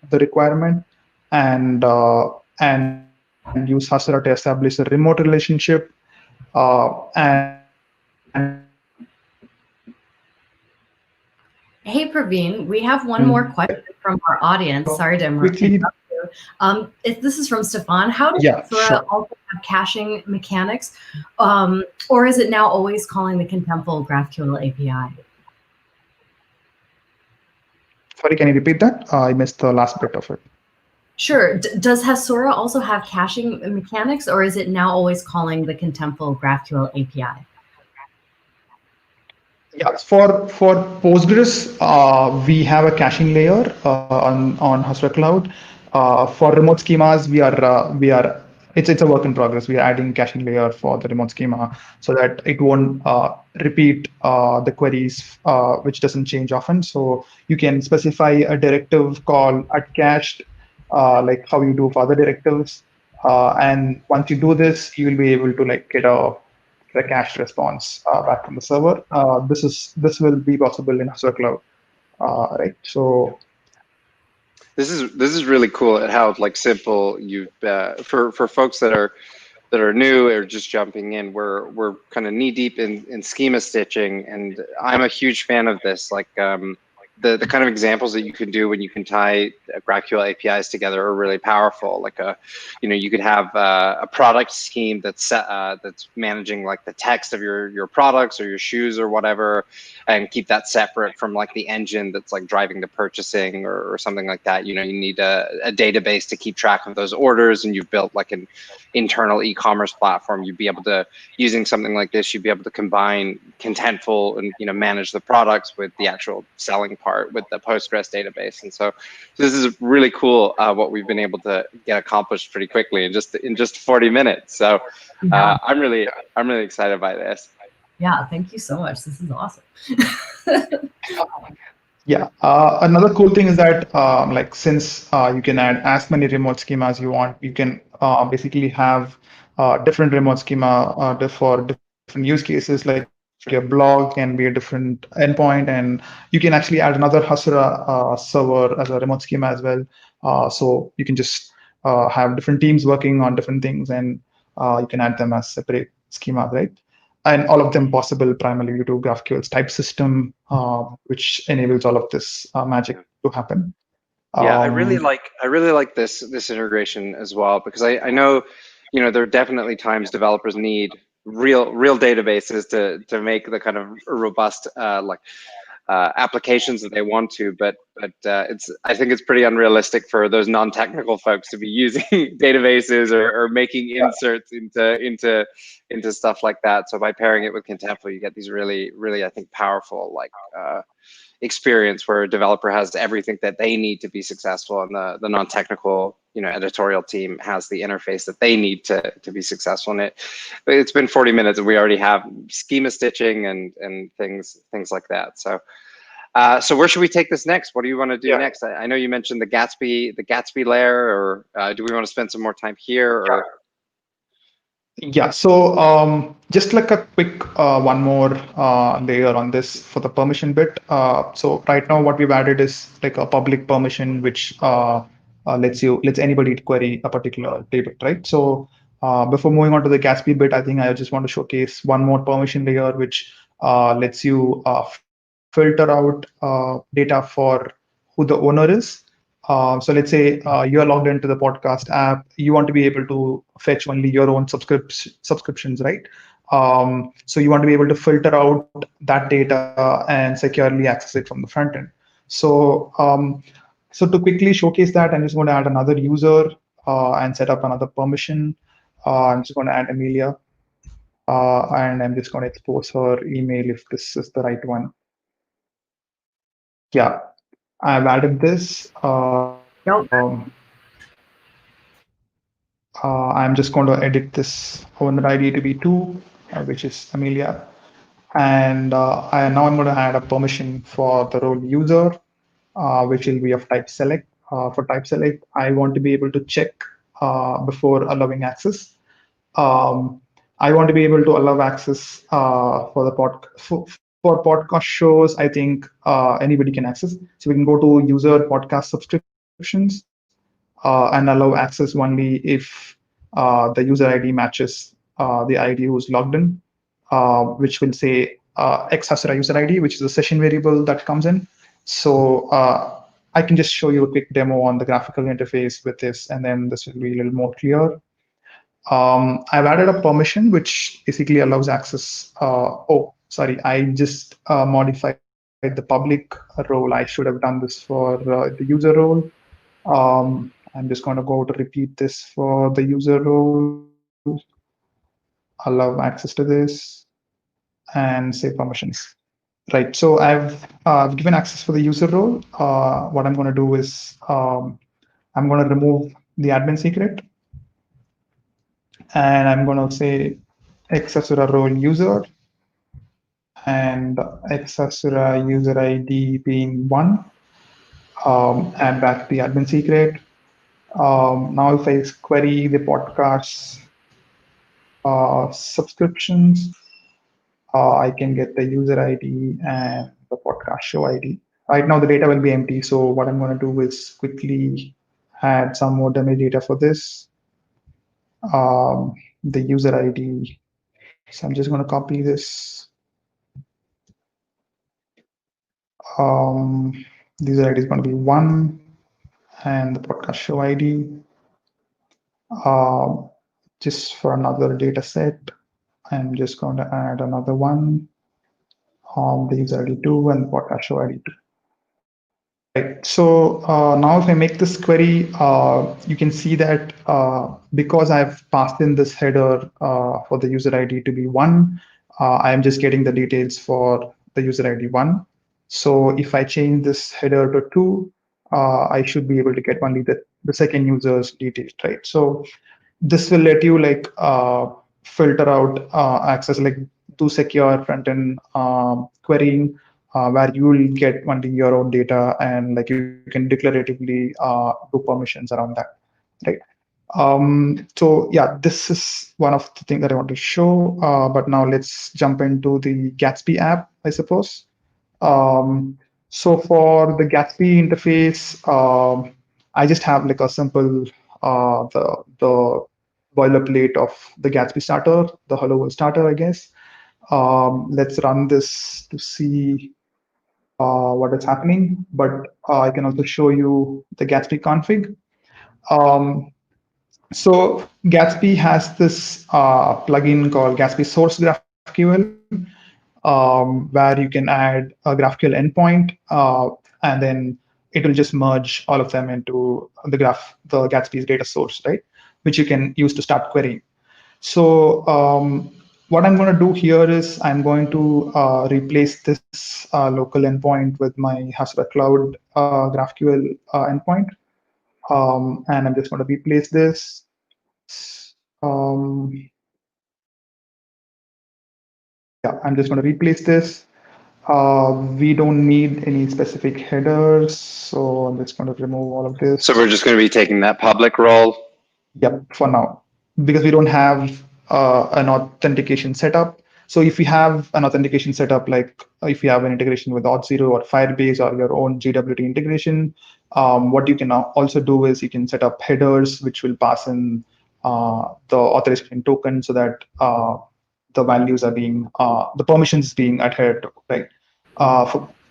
Speaker 3: the requirement, and use Hasura to establish a remote relationship, and
Speaker 1: Hey, Praveen, we have one more question from our audience. Sorry to interrupt
Speaker 3: quickly,
Speaker 1: you. This is from Stefan. How does
Speaker 3: yeah,
Speaker 1: Hasura
Speaker 3: sure.
Speaker 1: also have caching mechanics? Or is it now always calling the Contentful GraphQL API?
Speaker 3: Sorry, can you repeat that? I missed the last bit of it.
Speaker 1: Sure. Does Hasura also have caching mechanics, or is it now always calling the Contentful GraphQL API?
Speaker 3: Yeah, for Postgres, we have a caching layer on Hasura Cloud. For remote schemas, we are it's a work in progress. We are adding caching layer for the remote schema so that it won't repeat the queries, which doesn't change often. So you can specify a directive call at cached, like how you do for other directives. And once you do this, you will be able to like get a cached response back from the server. This will be possible in Hasura Cloud, right? So
Speaker 2: this is really cool at how like simple you've for folks that are new or just jumping in. We're kind of knee deep in schema stitching, and I'm a huge fan of this. Like the kind of examples that you can do when you can tie GraphQL APIs together are really powerful. Like you could have a product scheme that's managing like the text of your products or your shoes or whatever, and keep that separate from like the engine that's like driving the purchasing or something like that. You need a database to keep track of those orders, and you've built like an internal e-commerce platform. You'd be able to, using something like this, you'd be able to combine Contentful and manage the products with the actual selling part with the Postgres database. And so this is really cool what we've been able to get accomplished pretty quickly in just 40 minutes. So I'm really excited by this.
Speaker 1: Yeah, thank you so much. This is awesome.
Speaker 3: Yeah. Another cool thing is that like since you can add as many remote schemas you want, you can basically have different remote schema for different use cases. Like your blog can be a different endpoint, and you can actually add another Hasura server as a remote schema as well. So you can just have different teams working on different things, and you can add them as separate schemas, right? And all of them possible primarily due to GraphQL's type system, which enables all of this magic to happen.
Speaker 2: Yeah, I really like this integration as well, because I know, there are definitely times developers need real databases to make the kind of robust applications that they want to, but I think it's pretty unrealistic for those non-technical folks to be using databases or making inserts into stuff like that. So by pairing it with Contentful, you get these really I think powerful experience where a developer has everything that they need to be successful, and the non-technical editorial team has the interface that they need to be successful in it. But it's been 40 minutes and we already have schema stitching and things like that. So so where should we take this next? What do you want to do next? I know you mentioned the Gatsby layer, or do we want to spend some more time here? Or
Speaker 3: Yeah, so just like a quick one more layer on this for the permission bit. So right now what we've added is like a public permission, which lets anybody query a particular table, right? So before moving on to the Gatsby bit, I think I just want to showcase one more permission layer, which lets you filter out data for who the owner is. So let's say you're logged into the podcast app. You want to be able to fetch only your own subscriptions, right? So you want to be able to filter out that data and securely access it from the front end. So so to quickly showcase that, I'm just going to add another user and set up another permission. I'm just going to add Amelia, and I'm just going to expose her email if this is the right one. Yeah, I've added this. I'm just going to edit this owner ID to be 2, which is Amelia. And now I'm going to add a permission for the role user, which will be of type select. For type select, I want to be able to check before allowing access. I want to be able to allow access for the for podcast shows. I think anybody can access. So we can go to user podcast subscriptions and allow access only if the user ID matches the ID who's logged in, which will say X Hasura user ID, which is a session variable that comes in. So I can just show you a quick demo on the graphical interface with this, and then this will be a little more clear. I've added a permission which basically allows access. Oh, sorry, I just modified the public role. I should have done this for the user role. I'm just going to go to repeat this for the user role, allow access to this, and say permissions. Right, so I've given access for the user role. What I'm going to do is I'm going to remove the admin secret, and I'm going to say Hasura role user, and Hasura user ID being 1, add back the admin secret. Now if I query the podcast subscriptions, I can get the user ID and the podcast show ID. Right now the data will be empty, so what I'm going to do is quickly add some more dummy data for this. The user ID. So I'm just going to copy this. user ID is going to be 1, and the podcast show ID. Just for another data set, I'm just going to add another one, the user ID 2 and the podcast show ID 2. Right. So now if I make this query, you can see that because I've passed in this header for the user ID to be 1, I'm just getting the details for the user ID 1. So if I change this header to 2, I should be able to get only the second user's details, right? So this will let you like filter out access, like do secure front-end querying, where you will get only your own data, and like you can declaratively do permissions around that, right? So yeah, this is one of the things that I want to show. But now let's jump into the Gatsby app, I suppose. So for the Gatsby interface, I just have like a simple the boilerplate of the Gatsby starter, the Hello World starter, I guess. Let's run this to see what is happening. But I can also show you the Gatsby config. Um, so Gatsby has this plugin called Gatsby Source GraphQL, where you can add a GraphQL endpoint, and then it will just merge all of them into the Gatsby's data source, right? Which you can use to start querying. So what I'm going to do here is I'm going to replace this local endpoint with my Hasura Cloud GraphQL endpoint, and I'm just going to replace this. Um, yeah, I'm just going to replace this. We don't need any specific headers, so I'm just going to remove all of this.
Speaker 2: So we're just going to be taking that public role.
Speaker 3: Yep, for now, because we don't have an authentication setup. So if you have an authentication setup, like if you have an integration with Auth0 or Firebase or your own GWT integration, what you can now also do is you can set up headers which will pass in the authorization token so that the values are being, the permissions being adhered to, right?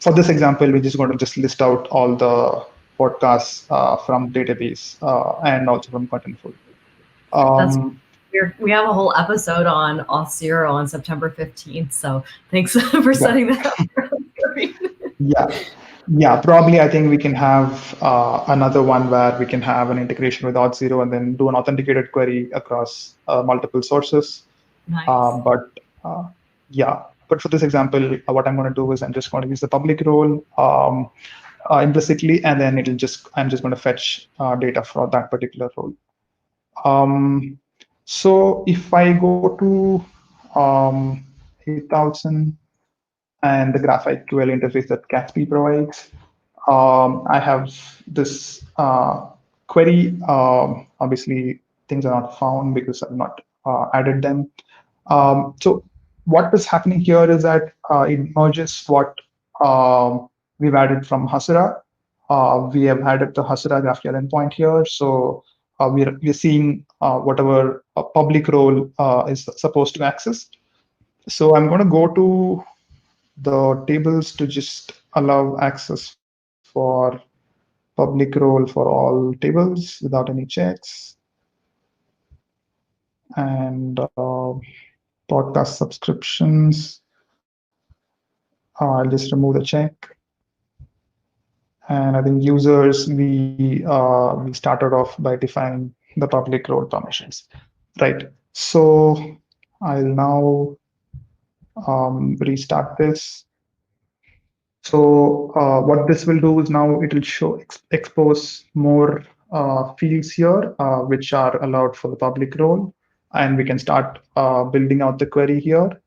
Speaker 3: For this example, we're just going to just list out all the podcasts from database and also from Contentful.
Speaker 1: That's we have a whole episode on Auth0 on September 15th. So thanks for setting that up.
Speaker 3: Yeah, probably I think we can have another one where we can have an integration with Auth0 and then do an authenticated query across multiple sources.
Speaker 1: Nice.
Speaker 3: Yeah, but for this example, what I'm going to do is I'm just going to use the public role implicitly, and then I'm just going to fetch data for that particular role. So if I go to 8000 and the GraphQL interface that Gatsby provides, I have this query. Obviously, things are not found because I've not added them. So what is happening here is that it merges what we've added from Hasura. We have added the Hasura GraphQL endpoint here. So we're seeing whatever a public role is supposed to access. So I'm going to go to the tables to just allow access for public role for all tables without any checks. And podcast subscriptions, I'll just remove the check. And I think users, we started off by defining the public role permissions, right? So I'll now restart this. So what this will do is now it will expose more fields here, which are allowed for the public role. And we can start building out the query here.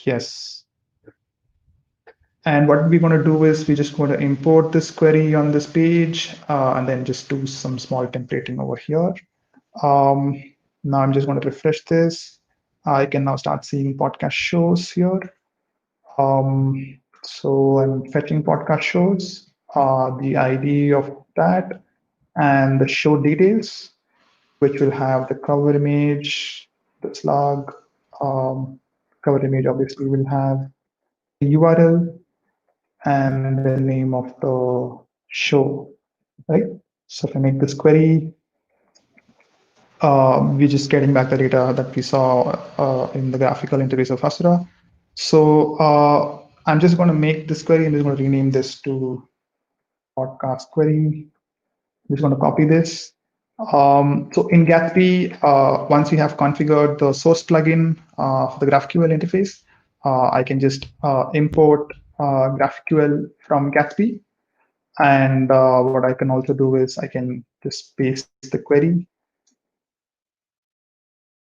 Speaker 3: Yes. And what we're going to do is we're just going to import this query on this page and then just do some small templating over here. Now I'm just going to refresh this. I can now start seeing podcast shows here. So I'm fetching podcast shows, the ID of that, and the show details, which will have the cover image, the slug. Cover image obviously will have the URL, and the name of the show, right? So if I make this query, we're just getting back the data that we saw in the graphical interface of Hasura. So I'm just going to make this query and just going to rename this to podcast query. I'm just going to copy this. So in Gatsby, once you have configured the source plugin for the GraphQL interface, I can just import GraphQL from Gatsby. And what I can also do is I can just paste the query,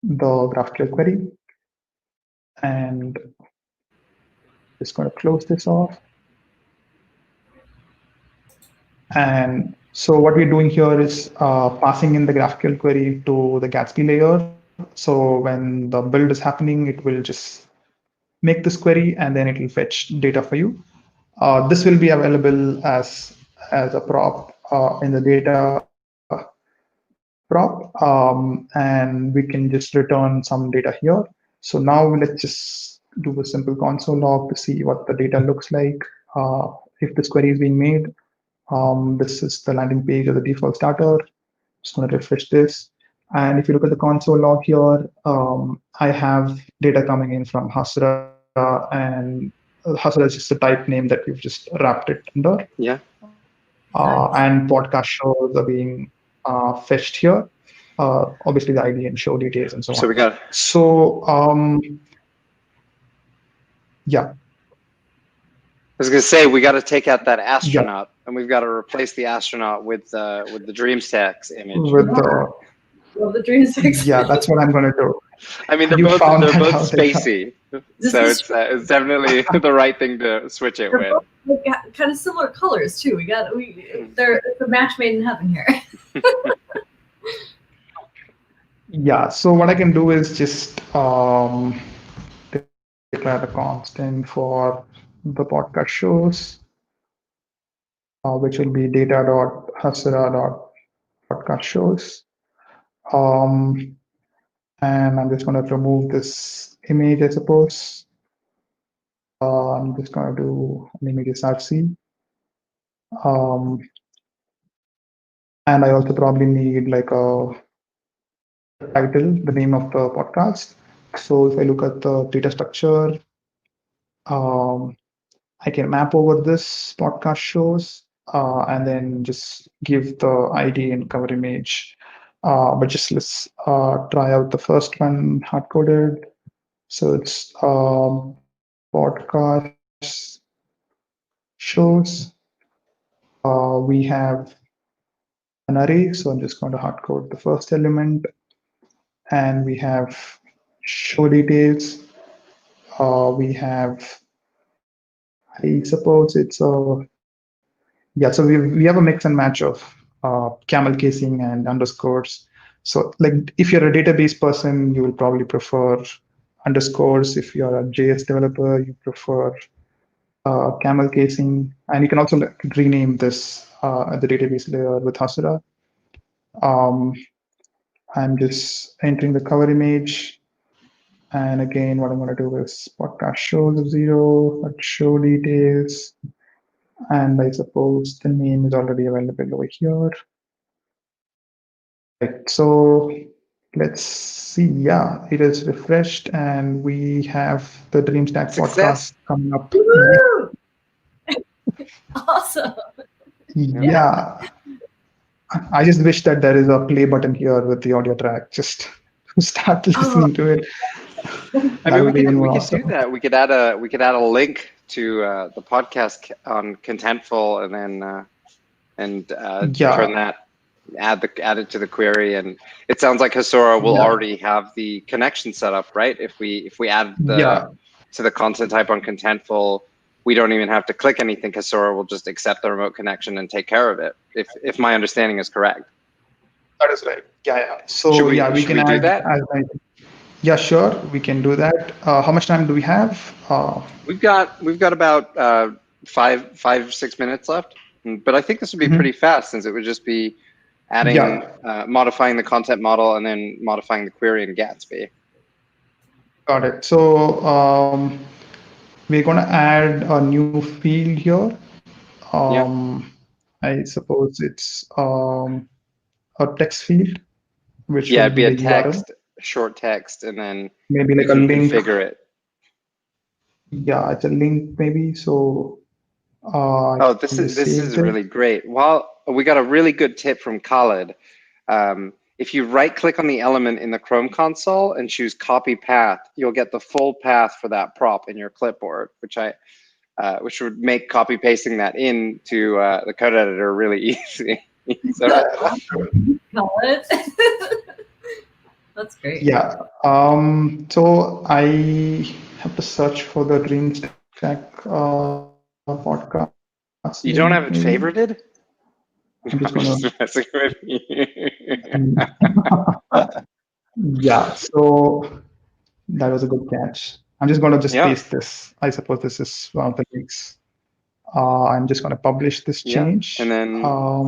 Speaker 3: the GraphQL query, and just going to close this off. And so what we're doing here is passing in the GraphQL query to the Gatsby layer. So when the build is happening, it will just make this query and then it will fetch data for you. This will be available as a prop in the data prop, and we can just return some data here. So now let's just do a simple console log to see what the data looks like if this query is being made. This is the landing page of the default starter. Just going to refresh this. And if you look at the console log here, I have data coming in from Hasura, and Hasura is just a type name that we've just wrapped it under.
Speaker 2: Yeah.
Speaker 3: And podcast shows are being fetched here. Obviously, the ID and show details and so on.
Speaker 2: So we got.
Speaker 3: So yeah.
Speaker 2: I was gonna say we got to take out that astronaut, and we've got to replace the astronaut with the DreamStacks image.
Speaker 3: With the
Speaker 1: DreamStacks.
Speaker 3: Yeah, that's what I'm going to do.
Speaker 2: I mean, they're both spacey, so it's definitely the right thing to switch it with.
Speaker 1: Both kind of similar colors too. It's a match made in heaven here.
Speaker 3: Yeah. So what I can do is just declare the constant for the podcast shows, which will be data.hasura.podcast shows. And I'm just going to remove this image, I suppose. I'm just going to do an image RC. And I also probably need like a title, the name of the podcast. So if I look at the data structure, I can map over this podcast shows and then just give the ID and cover image. But just let's try out the first one hard-coded. So it's podcast shows. We have an array, so I'm just going to hard-code the first element. And we have show details. We have, I suppose it's yeah, so we have a mix and match of camel casing and underscores. So like if you're a database person, you will probably prefer underscores. If you're a JS developer, you prefer camel casing. And you can also rename this at the database layer with Hasura. I'm just entering the cover image. And again, what I'm going to do is podcast shows of 0, but show details. And I suppose the name is already available over here. Right, so let's see. Yeah, it is refreshed and we have the DreamStack podcast coming up.
Speaker 1: Awesome.
Speaker 3: Yeah. I just wish that there is a play button here with the audio track just to start listening to it.
Speaker 2: I mean, we could do that. We could add a link to the podcast on Contentful, and then turn that, add it to the query, and it sounds like Hasura will already have the connection set up, right? If we add to the content type on Contentful, we don't even have to click anything. Hasura will just accept the remote connection and take care of it. If my understanding is correct.
Speaker 3: That is right. Yeah. So we can do that. Yeah, sure, we can do that. How much time do we have?
Speaker 2: We've got about 5-6 minutes left, but I think this would be pretty fast since it would just be adding, modifying the content model and then modifying the query in Gatsby.
Speaker 3: Got it. So we're going to add a new field here.
Speaker 2: Yeah.
Speaker 3: I suppose it's a text field, which
Speaker 2: Yeah,
Speaker 3: will
Speaker 2: it'd be
Speaker 3: be
Speaker 2: a
Speaker 3: the URL,
Speaker 2: text, short text, and then
Speaker 3: maybe
Speaker 2: you
Speaker 3: like a
Speaker 2: can
Speaker 3: link.
Speaker 2: configure it.
Speaker 3: Yeah, it's a link maybe. So I
Speaker 2: Oh,
Speaker 3: can just
Speaker 2: this
Speaker 3: save
Speaker 2: is
Speaker 3: this.
Speaker 2: really great. Well, we got a really good tip from Khalid. If you right-click on the element in the Chrome console and choose Copy Path, you'll get the full path for that prop in your clipboard, which would make copy pasting that into the code editor really easy. So,
Speaker 1: Colin. That's great.
Speaker 3: Yeah. So I have to search for the Dream Stack podcast link,
Speaker 2: you don't have
Speaker 3: maybe.
Speaker 2: it favorited?
Speaker 3: I'm just
Speaker 2: I'm
Speaker 3: gonna.
Speaker 2: just messing with you.
Speaker 3: Yeah. So that was a good catch. I'm just gonna just
Speaker 2: Yeah,
Speaker 3: paste this. I suppose this is one of the links. I'm just gonna publish this
Speaker 2: yeah. And
Speaker 3: change.
Speaker 2: then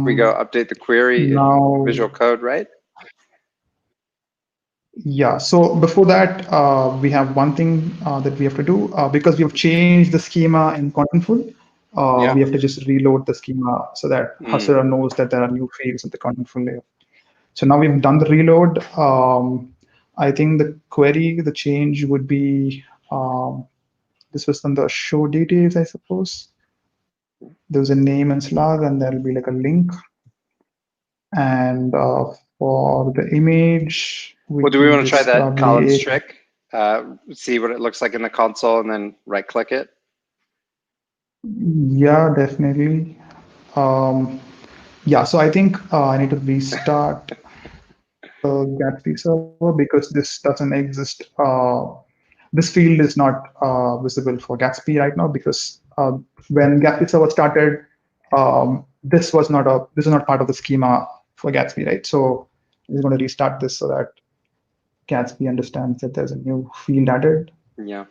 Speaker 2: we go update the query in
Speaker 3: Now,
Speaker 2: Visual Code, right?
Speaker 3: yeah. So before that, we have one thing that we have to do because we have changed the schema in Contentful.
Speaker 2: Yeah.
Speaker 3: We have to just reload the schema so that
Speaker 2: Mm.
Speaker 3: Hasura knows that there are new fields in the Contentful layer. So now we've done the reload. I think the query, the change would be this was on the show details, I suppose. There was a name and slug, and there'll be like a link. And for the image, we
Speaker 2: Well, do we
Speaker 3: can
Speaker 2: want to try
Speaker 3: just
Speaker 2: that
Speaker 3: probably
Speaker 2: Colin's trick? See what it looks like in the console and then right-click it?
Speaker 3: yeah, definitely. Um, yeah, so I think I need to restart the Gatsby server because this doesn't exist. This field is not visible for Gatsby right now because when Gatsby server started, this is not part of the schema for Gatsby, right? So we're going to restart this so that Gatsby understands that there's a new field added.
Speaker 2: Yeah.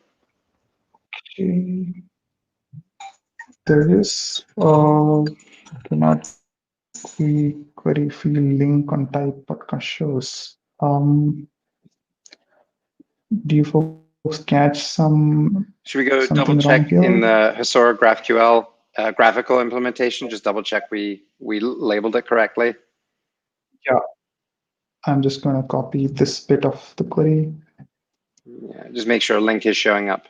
Speaker 3: Okay. There is cannot see query field link on type podcast shows. Do you folks catch
Speaker 2: Should we go
Speaker 3: something
Speaker 2: double
Speaker 3: wrong
Speaker 2: check
Speaker 3: here?
Speaker 2: in the Hasura GraphQL graphical implementation? Just double check we labeled it correctly.
Speaker 3: Yeah, I'm just going to copy this bit of the query.
Speaker 2: Yeah, just make sure a link is showing up.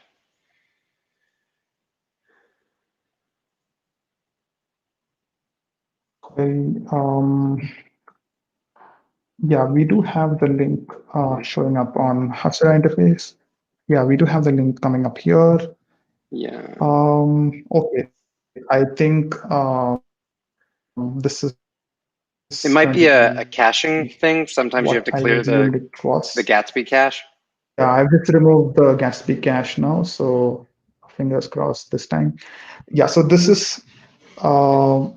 Speaker 3: Query. Yeah, we do have the link showing up on Hasura interface. Yeah, we do have the link coming up here.
Speaker 2: Yeah.
Speaker 3: Okay, I think this is going to be
Speaker 2: It might be a caching
Speaker 3: what
Speaker 2: thing.
Speaker 3: I
Speaker 2: Sometimes you have to
Speaker 3: assumed
Speaker 2: clear
Speaker 3: it was.
Speaker 2: the Gatsby cache.
Speaker 3: Yeah, I've just removed the Gatsby cache now, so fingers crossed this time. Yeah, so this is uh,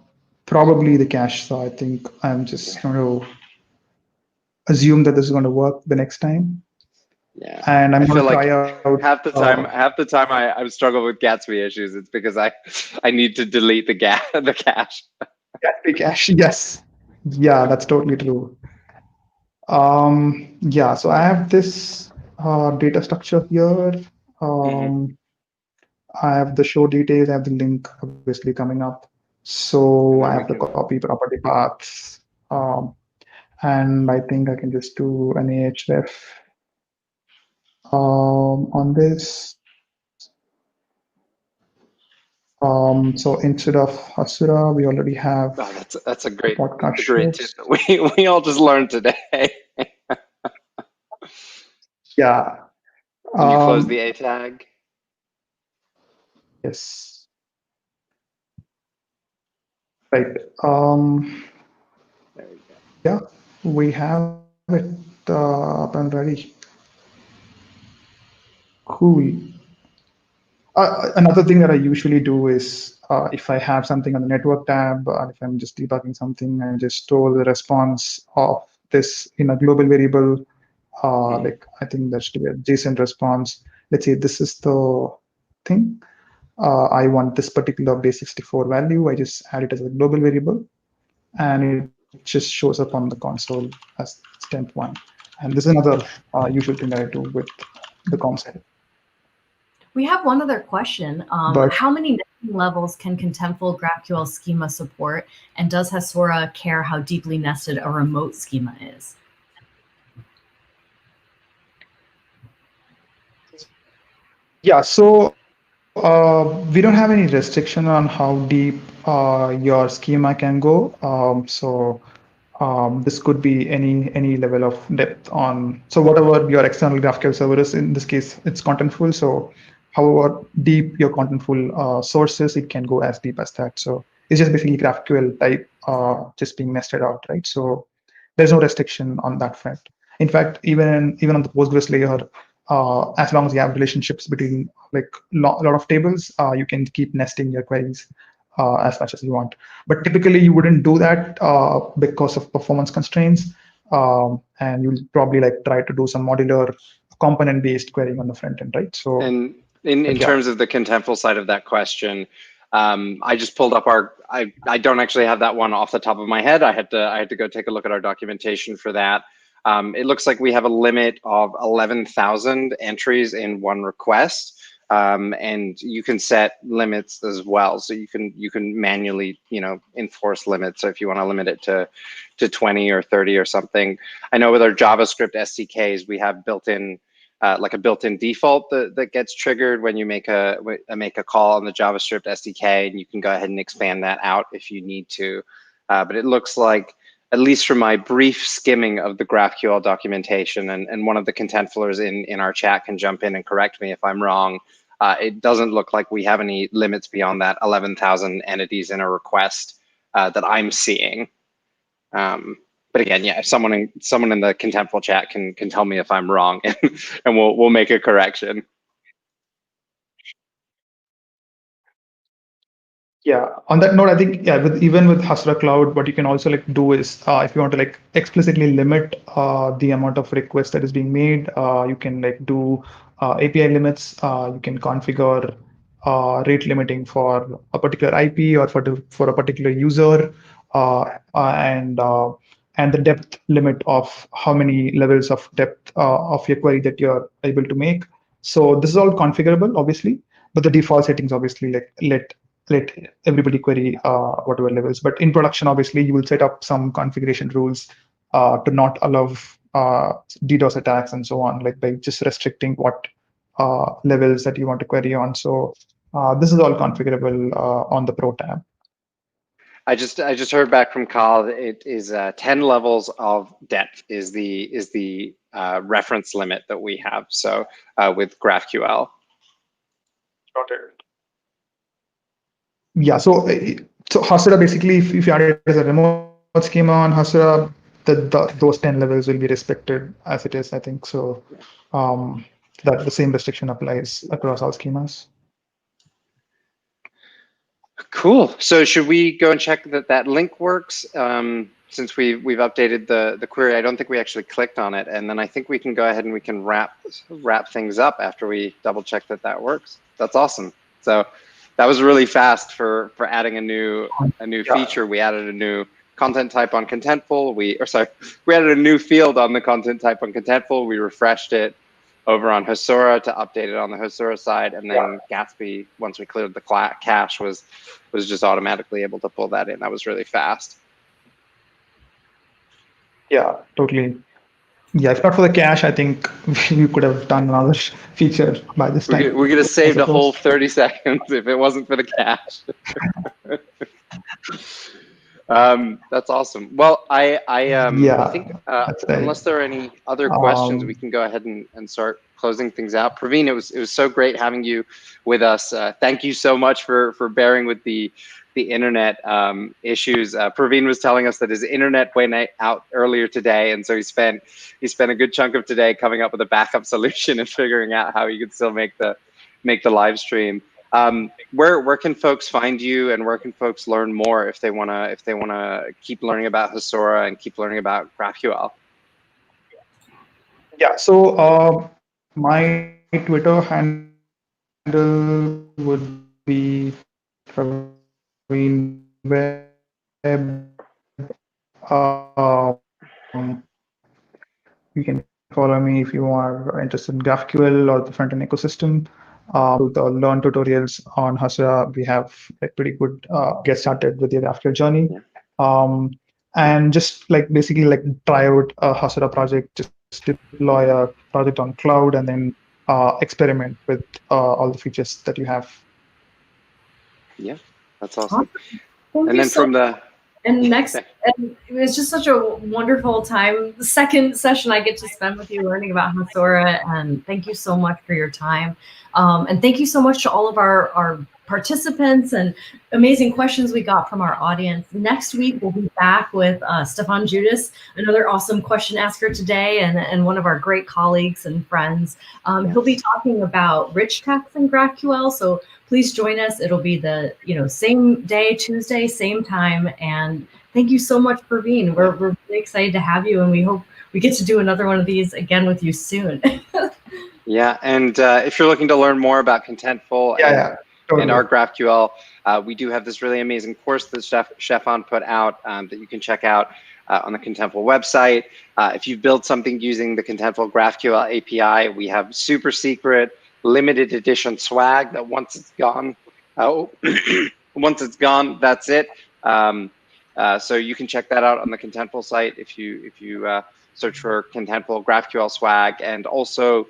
Speaker 3: probably the cache. So I think I'm just going to assume that this is going to work the next time,
Speaker 2: Yeah.
Speaker 3: and I'm
Speaker 2: I
Speaker 3: going
Speaker 2: feel
Speaker 3: to try
Speaker 2: like
Speaker 3: out.
Speaker 2: half the time I struggle with Gatsby issues. It's because I need to delete the the cache.
Speaker 3: Gatsby cache. Yes, yeah, that's totally true. Yeah, so I have this data structure here.
Speaker 2: Hmm.
Speaker 3: Um, I have the show details. I have the link obviously coming up. So
Speaker 2: And
Speaker 3: I
Speaker 2: then
Speaker 3: have
Speaker 2: we
Speaker 3: the
Speaker 2: can.
Speaker 3: copy property paths. And I think I can just do an ahref on this. So instead of Hasura, we already have
Speaker 2: Oh, that's a
Speaker 3: the
Speaker 2: great
Speaker 3: podcast
Speaker 2: tip
Speaker 3: shows.
Speaker 2: that we all just learned today.
Speaker 3: Yeah.
Speaker 2: Can you close the
Speaker 3: Um,
Speaker 2: A tag?
Speaker 3: yes. Right.
Speaker 2: There we go.
Speaker 3: Yeah, we have it up and ready. Cool. Another thing that I usually do is if I have something on the network tab, if I'm just debugging something, I just store the response of this in a global variable.
Speaker 2: Mm.
Speaker 3: Like I think that should be a JSON response. Let's say this is the thing. I want this particular base64 value. I just add it as a global variable, and it just shows up on the console as temp one. And this is another usual thing that I do with the com side.
Speaker 1: We have one other question. How many nesting levels can Contentful GraphQL schema support? And does Hasura care how deeply nested a remote schema is?
Speaker 3: Yeah, so we don't have any restriction on how deep your schema can go. This could be any level of depth on. So whatever your external GraphQL server is, in this case, it's contentful. So however deep your contentful source is, it can go as deep as that. So it's just basically GraphQL type just being nested out, right? So there's no restriction on that front. In fact, even on the Postgres layer, as long as you have relationships between like a lot of tables, you can keep nesting your queries as much as you want. But typically, you wouldn't do that because of performance constraints, and you'll probably like try to do some modular component-based querying on the front end, right? So,
Speaker 2: and in terms of the Contentful side of that question, I just pulled up our. I don't actually have that one off the top of my head. I had to go take a look at our documentation for that. It looks like we have a limit of 11,000 entries in one request, and you can set limits as well. So you can manually enforce limits. So if you want to limit it to 20 or 30 or something. I know with our JavaScript SDKs we have built-in like a built-in default that gets triggered when you make a call on the JavaScript SDK, and you can go ahead and expand that out if you need to. But it looks like, at least from my brief skimming of the GraphQL documentation, and one of the Contentfulers in our chat can jump in and correct me if I'm wrong, it doesn't look like we have any limits beyond that 11,000 entities in a request that I'm seeing. But again, yeah, if someone in the Contentful chat can tell me if I'm wrong, and we'll make a correction.
Speaker 3: Yeah, on that note, I think even with Hasura Cloud, what you can also like do is if you want to like explicitly limit the amount of requests that is being made, you can like do API limits. You can configure rate limiting for a particular IP or for a particular user, and the depth limit of how many levels of depth of your query that you're able to make. So this is all configurable, obviously, but the default settings obviously like let everybody query whatever levels. But in production, obviously, you will set up some configuration rules to not allow DDoS attacks and so on, like by just restricting what levels that you want to query on. So this is all configurable on the Pro tab.
Speaker 2: I just heard back from Carl. It is 10 levels of depth is the reference limit that we have. So with GraphQL.
Speaker 3: Yeah, so Hasura basically, if you add it as a remote schema on Hasura, those 10 levels will be respected as it is, I think. So that the same restriction applies across all schemas.
Speaker 2: Cool. So should we go and check that link works? Since we've updated the query, I don't think we actually clicked on it, and then I think we can go ahead and we can wrap things up after we double check that works. That's awesome. So that was really fast for adding a new feature. We added a new content type on Contentful. We added a new field on the content type on Contentful. We refreshed it over on Hasura to update it on the Hasura side, and then Gatsby, once we cleared the cache, was just automatically able to pull that in. That was really fast.
Speaker 3: Yeah, totally. Yeah, if not for the cache, I think we could have done another feature by this time.
Speaker 2: We could have saved a whole 30 seconds if it wasn't for the cache. That's awesome. Well, I think unless there are any other questions, we can go ahead and start closing things out. Praveen, it was so great having you with us. Thank you so much for bearing with the internet issues. Praveen was telling us that his internet went out earlier today, and so he spent a good chunk of today coming up with a backup solution and figuring out how he could still make the live stream. Where can folks find you, and where can folks learn more if they wanna keep learning about Hasura and keep learning about GraphQL?
Speaker 3: Yeah, so my Twitter handle would be Praveen Web. You can follow me if you are interested in GraphQL or the front-end ecosystem. to the Learn tutorials on Hasura. We have like pretty good get started with your GraphQL journey. And just like basically like try out a Hasura project, just deploy a project on cloud, and then experiment with all the features that you have.
Speaker 2: Yeah, that's awesome.
Speaker 1: Thank
Speaker 2: and
Speaker 1: you
Speaker 2: then
Speaker 1: so
Speaker 2: from the
Speaker 1: and next, and it was just such a wonderful time. The second session I get to spend with you learning about Hasura, and thank you so much for your time. And thank you so much to all of our participants and amazing questions we got from our audience. Next week, we'll be back with Stefan Judas, another awesome question asker today, and one of our great colleagues and friends. He'll be talking about rich text in GraphQL, so please join us. It'll be the same day, Tuesday, same time. And thank you so much, Praveen. We're really excited to have you, and we hope we get to do another one of these again with you soon.
Speaker 2: Yeah, and if you're looking to learn more about Contentful and our GraphQL, we do have this really amazing course that Stefan put out that you can check out on the Contentful website. If you've built something using the Contentful GraphQL API, we have super secret limited edition swag that once it's gone, once it's gone, that's it. So you can check that out on the Contentful site if you search for Contentful GraphQL swag. And also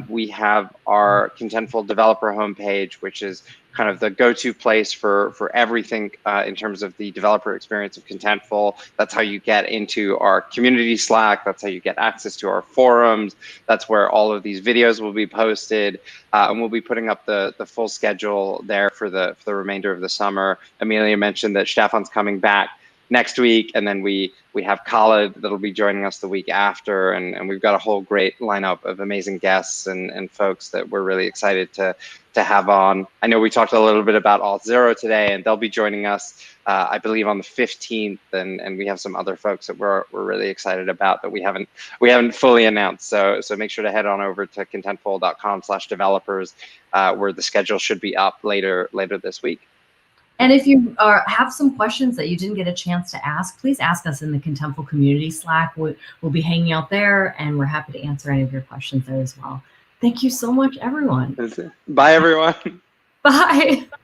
Speaker 2: we have our Contentful developer homepage, which is kind of the go-to place for everything in terms of the developer experience of Contentful. That's how you get into our community Slack. That's how you get access to our forums. That's where all of these videos will be posted. And we'll be putting up the full schedule there for the remainder of the summer. Amelia mentioned that Stefan's coming back next week, and then we have Khalid that'll be joining us the week after, and we've got a whole great lineup of amazing guests and folks that we're really excited to have on. I know we talked a little bit about Auth0 today, and they'll be joining us, I believe, on the 15th, and we have some other folks that we're really excited about that we haven't fully announced. So make sure to head on over to contentful.com/developers, where the schedule should be up later this week.
Speaker 1: And if you have some questions that you didn't get a chance to ask, please ask us in the Contentful community Slack. We'll be hanging out there, and we're happy to answer any of your questions there as well. Thank you so much, everyone.
Speaker 2: Bye, everyone.
Speaker 1: Bye.